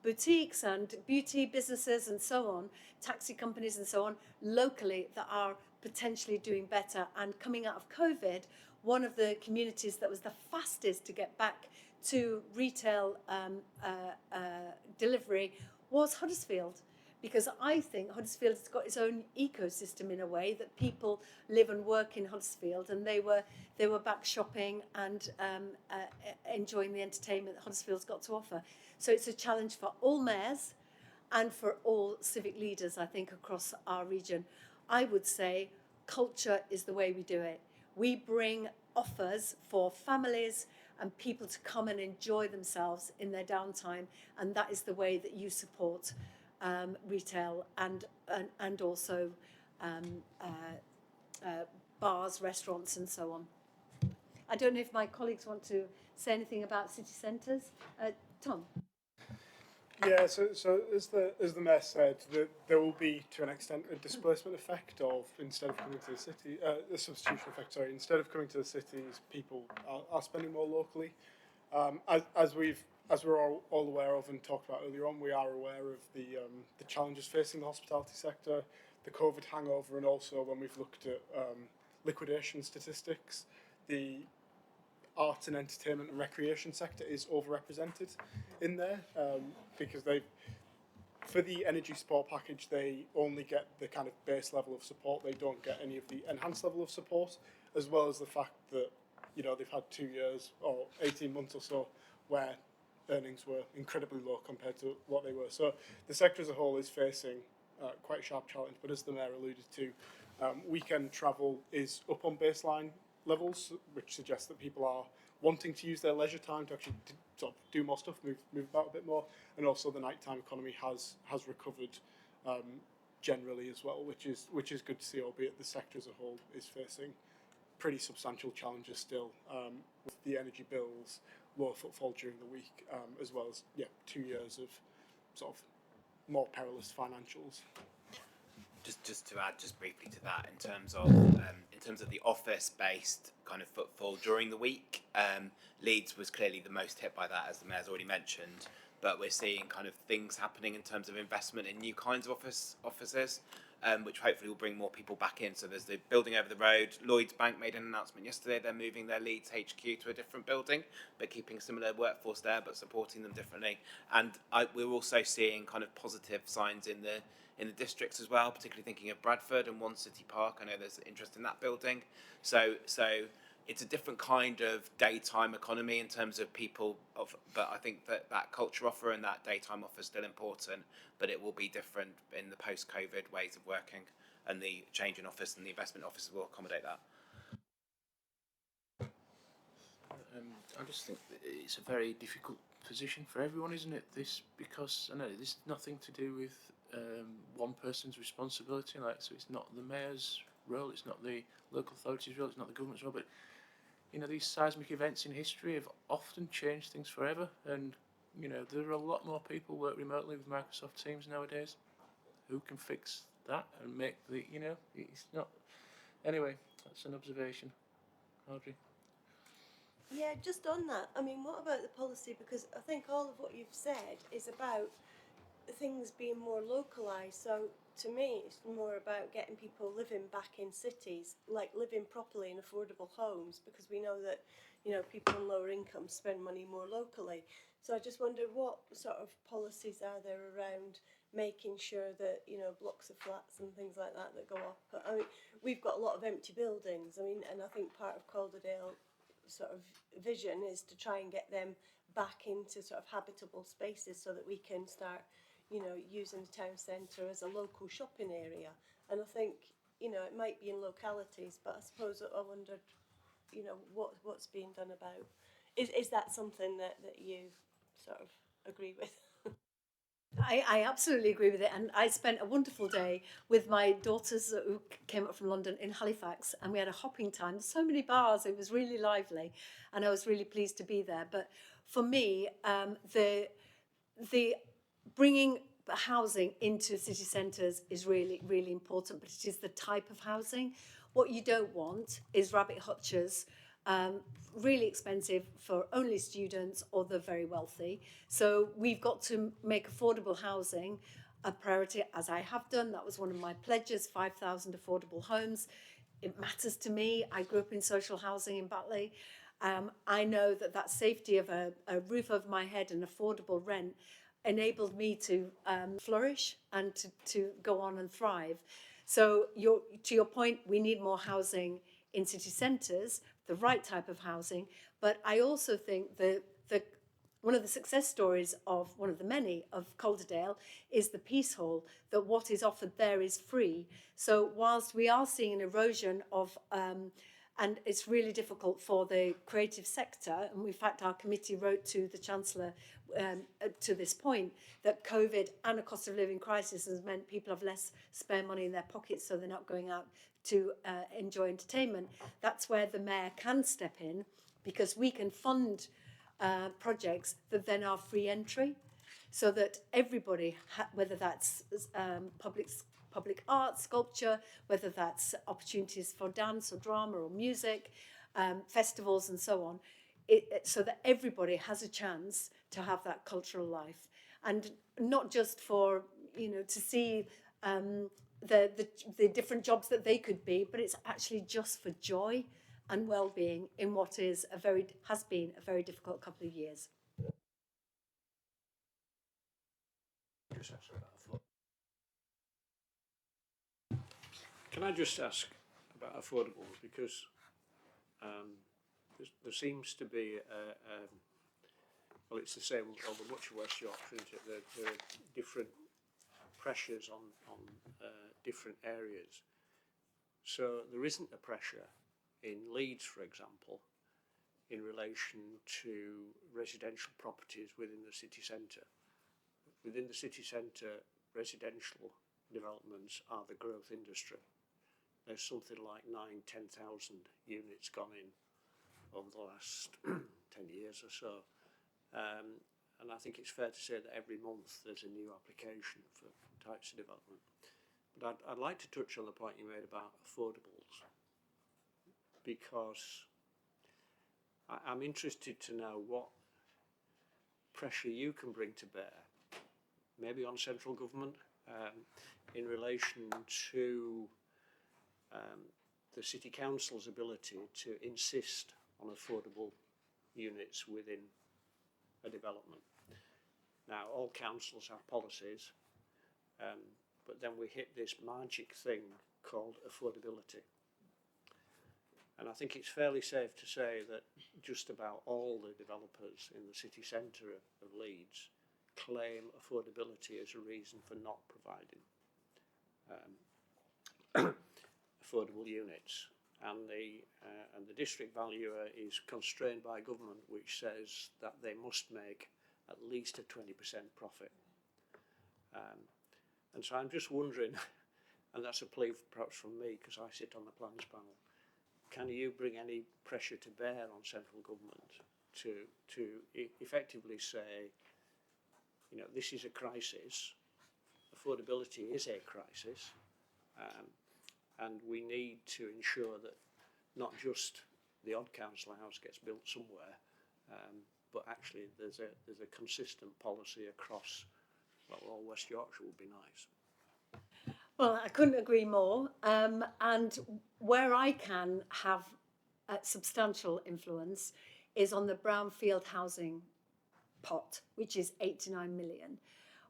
boutiques and beauty businesses and so on, taxi companies and so on, locally that are potentially doing better. And coming out of COVID, one of the communities that was the fastest to get back to retail delivery was Huddersfield, because I think Huddersfield has got its own ecosystem in a way, that people live and work in Huddersfield, and they were back shopping and enjoying the entertainment that Huddersfield's got to offer. So it's a challenge for all mayors and for all civic leaders, I think, across our region. I would say culture is the way we do it. We bring offers for families and people to come and enjoy themselves in their downtime, and that is the way that you support retail and also bars, restaurants, and so on. I don't know if my colleagues want to say anything about city centres. Tom? Yeah, so as the Mayor said, there will be, to an extent, a displacement effect of, instead of coming to the city, a substitution effect, sorry, instead of coming to the cities, people are spending more locally. As we're all aware of and talked about earlier on, we are aware of the challenges facing the hospitality sector, the COVID hangover, and also when we've looked at liquidation statistics, the arts and entertainment and recreation sector is overrepresented in there, because for the energy support package, they only get the kind of base level of support. They don't get any of the enhanced level of support, as well as the fact that, you know, they've had 2 years or 18 months or so where earnings were incredibly low compared to what they were. So the sector as a whole is facing quite a sharp challenge, but as the Mayor alluded to, weekend travel is up on baseline levels, which suggests that people are wanting to use their leisure time to actually sort of do more stuff, move about a bit more, and also the nighttime economy has recovered generally as well, which is good to see, albeit the sector as a whole is facing pretty substantial challenges still, with the energy bills, low footfall during the week, as well as 2 years of sort of more perilous financials. Just to add just briefly to that, in terms of the office-based kind of footfall during the week, Leeds was clearly the most hit by that, as the mayor's already mentioned. But we're seeing kind of things happening in terms of investment in new kinds of offices, which hopefully will bring more people back in. So there's the building over the road. Lloyds Bank made an announcement yesterday. They're moving their Leeds HQ to a different building, but keeping similar workforce there, but supporting them differently. And we're also seeing kind of positive signs in the districts as well, particularly thinking of Bradford and One City Park. I know there's interest in that building. So it's a different kind of daytime economy in terms of people, but I think that culture offer and that daytime offer is still important, but it will be different in the post-COVID ways of working, and the change in office and the investment offices will accommodate that. I just think that it's a very difficult position for everyone, isn't it? This, because I know this is nothing to do with one person's responsibility. Like, so it's not the mayor's role, it's not the local authority's role, it's not the government's role. But you know, these seismic events in history have often changed things forever. And you know, there are a lot more people work remotely with Microsoft Teams nowadays. Who can fix that and make the, you know, it's not. Anyway, that's an observation. Audrey. Yeah, just on that, I mean, what about the policy? Because I think all of what you've said is about things being more localised. So to me, it's more about getting people living back in cities, like living properly in affordable homes, because we know that, you know, people on lower incomes spend money more locally. So I just wonder what sort of policies are there around making sure that, you know, blocks of flats and things like that that go up. I mean, we've got a lot of empty buildings. I mean, and I think part of Calderdale sort of vision is to try and get them back into sort of habitable spaces so that we can start, you know, using the town centre as a local shopping area. And I think, you know, it might be in localities, but I suppose I wondered, you know, what's being done about. Is that something that you sort of agree with? I absolutely agree with it, and I spent a wonderful day with my daughters who came up from London in Halifax, and we had a hopping time. There's so many bars, it was really lively, and I was really pleased to be there. But for me, the bringing housing into city centres is really, really important, but it is the type of housing. What you don't want is rabbit hutchers, really expensive for only students or the very wealthy. So we've got to make affordable housing a priority, as I have done. That was one of my pledges, 5,000 affordable homes. It matters to me. I grew up in social housing in Batley. I know that safety of a roof over my head and affordable rent enabled me to flourish and to go on and thrive. So to your point, we need more housing in city centres, the right type of housing. But I also think that one of the success stories of one of the many of Calderdale is the Peace Hall, that what is offered there is free. So whilst we are seeing an erosion of and it's really difficult for the creative sector. And in fact, our committee wrote to the Chancellor to this point that COVID and a cost of living crisis has meant people have less spare money in their pockets, so they're not going out to enjoy entertainment. That's where the Mayor can step in, because we can fund projects that then are free entry, so that everybody, whether that's public art, sculpture, whether that's opportunities for dance or drama or music, festivals and so on, so that everybody has a chance to have that cultural life. And not just for, you know, to see the different jobs that they could be, but it's actually just for joy and well-being in what has been a very difficult couple of years. Can I just ask about affordables, because there seems to be well, it's the same over much of West Yorkshire, isn't it? There are different pressures on different areas. So there isn't a pressure in Leeds, for example, in relation to residential properties within the city centre. Within the city centre, residential developments are the growth industry. There's something like 10,000 units gone in over the last 10 years or so. And I think it's fair to say that every month there's a new application for types of development. But I'd like to touch on the point you made about affordables, because I'm interested to know what pressure you can bring to bear, maybe on central government, in relation to the City Council's ability to insist on affordable units within a development. Now, all councils have policies, but then we hit this magic thing called affordability. And I think it's fairly safe to say that just about all the developers in the city centre of Leeds claim affordability as a reason for not providing affordable units. And the district valuer is constrained by government, which says that they must make at least a 20% profit. And so I'm just wondering, and that's a plea perhaps from me because I sit on the plans panel, can you bring any pressure to bear on central government to effectively say, you know, this is a crisis, affordability is a crisis, and we need to ensure that not just the odd council house gets built somewhere, but actually there's a consistent policy across, well, all West Yorkshire would be nice. Well, I couldn't agree more. And where I can have substantial influence is on the brownfield housing pot, which is 89 million,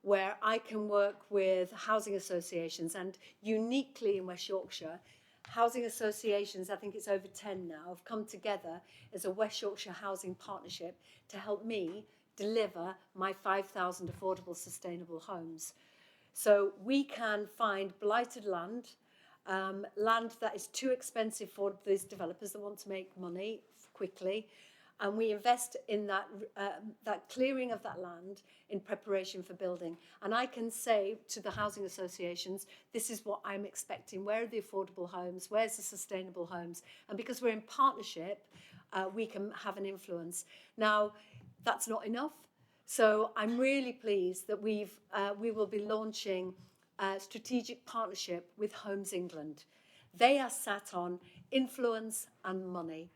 where I can work with housing associations, and uniquely in West Yorkshire, housing associations, I think it's over 10 now, have come together as a West Yorkshire housing partnership to help me deliver my 5,000 affordable sustainable homes. So we can find blighted land, land that is too expensive for these developers that want to make money quickly, and we invest in that clearing of that land in preparation for building. And I can say to the housing associations, this is what I'm expecting. Where are the affordable homes? Where's the sustainable homes? And because we're in partnership, we can have an influence. Now, that's not enough. So I'm really pleased that we will be launching a strategic partnership with Homes England. They are sat on influence and money.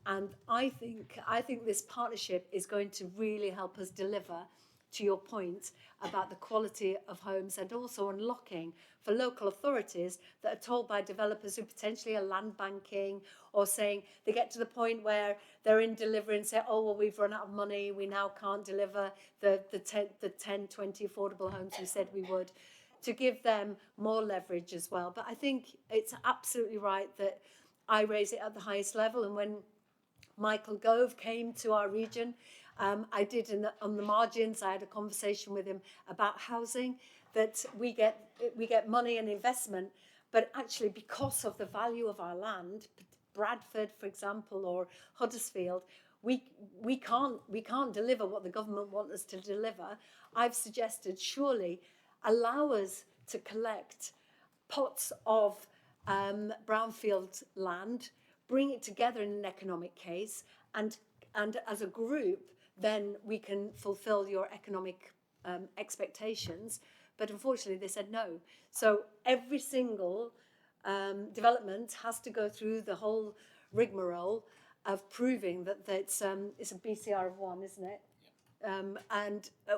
And I think this partnership is going to really help us deliver, to your point, about the quality of homes, and also unlocking for local authorities that are told by developers who potentially are land banking or saying they get to the point where they're in delivery and say, oh, well, we've run out of money, we now can't deliver the 10, 20 affordable homes we said we would, to give them more leverage as well. But I think it's absolutely right that I raise it at the highest level. And when Michael Gove came to our region, I did on the margins, I had a conversation with him about housing, that we get money and investment, but actually because of the value of our land, Bradford, for example, or Huddersfield, we can't deliver what the government wants us to deliver. I've suggested surely allow us to collect pots of brownfield land, bring it together in an economic case, and as a group, then we can fulfill your economic expectations. But unfortunately, they said no. So every single development has to go through the whole rigmarole of proving that it's a BCR of 1, isn't it?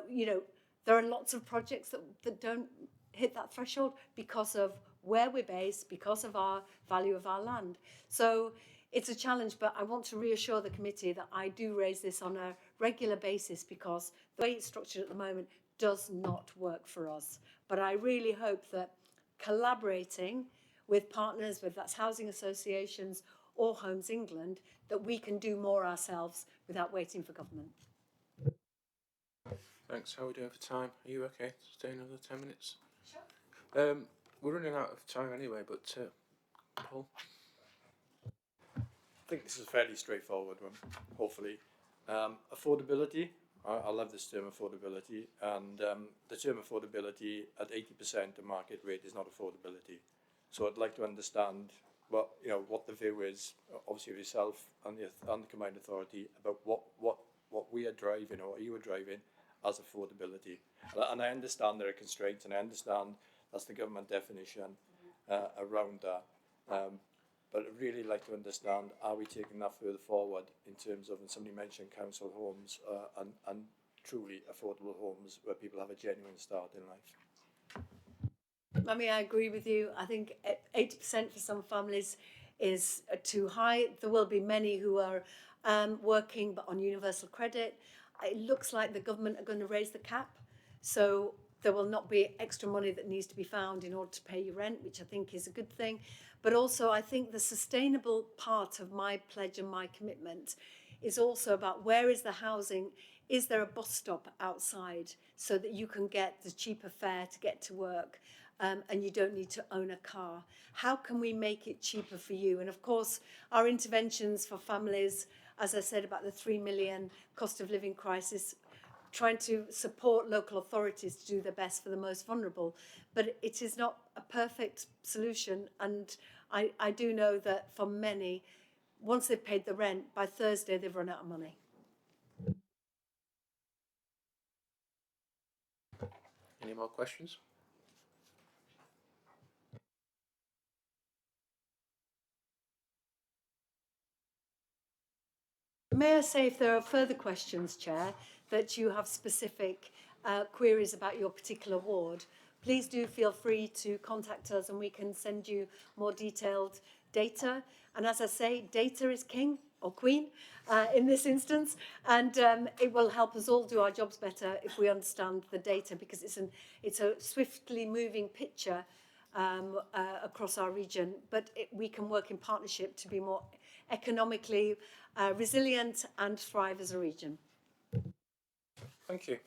You know, there are lots of projects that don't hit that threshold because of where we're based, because of our value of our land. So it's a challenge, but I want to reassure the committee that I do raise this on a regular basis because the way it's structured at the moment does not work for us. But I really hope that collaborating with partners, whether that's housing associations or Homes England, that we can do more ourselves without waiting for government. Thanks. How are we doing for time? Are you okay? Stay another 10 minutes? Sure. We're running out of time anyway, but Paul? I think this is a fairly straightforward one, hopefully. Affordability, I love this term affordability, and the term affordability at 80% of market rate is not affordability. So I'd like to understand what the view is, obviously of yourself and the Combined Authority, about what we are driving or what you are driving as affordability. And I understand there are constraints, and I understand That's the government definition around that. But I'd really like to understand, are we taking that further forward in terms of, and somebody mentioned council homes and truly affordable homes where people have a genuine start in life? I mean, I agree with you. I think 80% for some families is too high. There will be many who are working but on universal credit. It looks like the government are going to raise the cap, so there will not be extra money that needs to be found in order to pay your rent, which I think is a good thing. But also I think the sustainable part of my pledge and my commitment is also about where is the housing. Is there a bus stop outside so that you can get the cheaper fare to get to work? And you don't need to own a car. How can we make it cheaper for you? And of course, our interventions for families, as I said about the 3 million cost of living crisis, trying to support local authorities to do their best for the most vulnerable. But it is not a perfect solution. And I do know that for many, once they've paid the rent, by Thursday, they've run out of money. Any more questions? May I say, if there are further questions, Chair, that you have specific queries about your particular ward, please do feel free to contact us and we can send you more detailed data. And as I say, data is king or queen in this instance, and it will help us all do our jobs better if we understand the data, because it's a swiftly moving picture across our region, but we can work in partnership to be more economically resilient and thrive as a region. Thank you.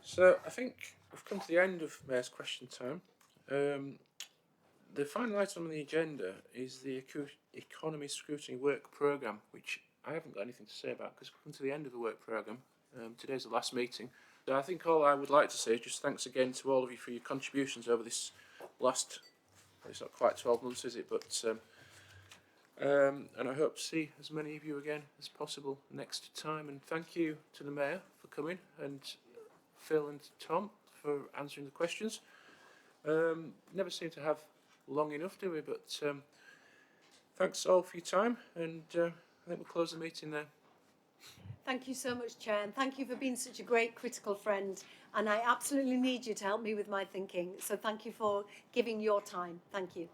So I think we've come to the end of Mayor's question time. The final item on the agenda is the Economy Scrutiny Work Programme, which I haven't got anything to say about because we've come to the end of the work programme. Today's the last meeting. So I think all I would like to say is just thanks again to all of you for your contributions over this last, it's not quite 12 months, is it? But and I hope to see as many of you again as possible next time. And thank you to the Mayor for coming, and Phil and Tom for answering the questions. Never seem to have long enough, do we? But thanks all for your time, and I think we'll close the meeting there. Thank you so much, Chair, and thank you for being such a great critical friend. And I absolutely need you to help me with my thinking. So thank you for giving your time. Thank you.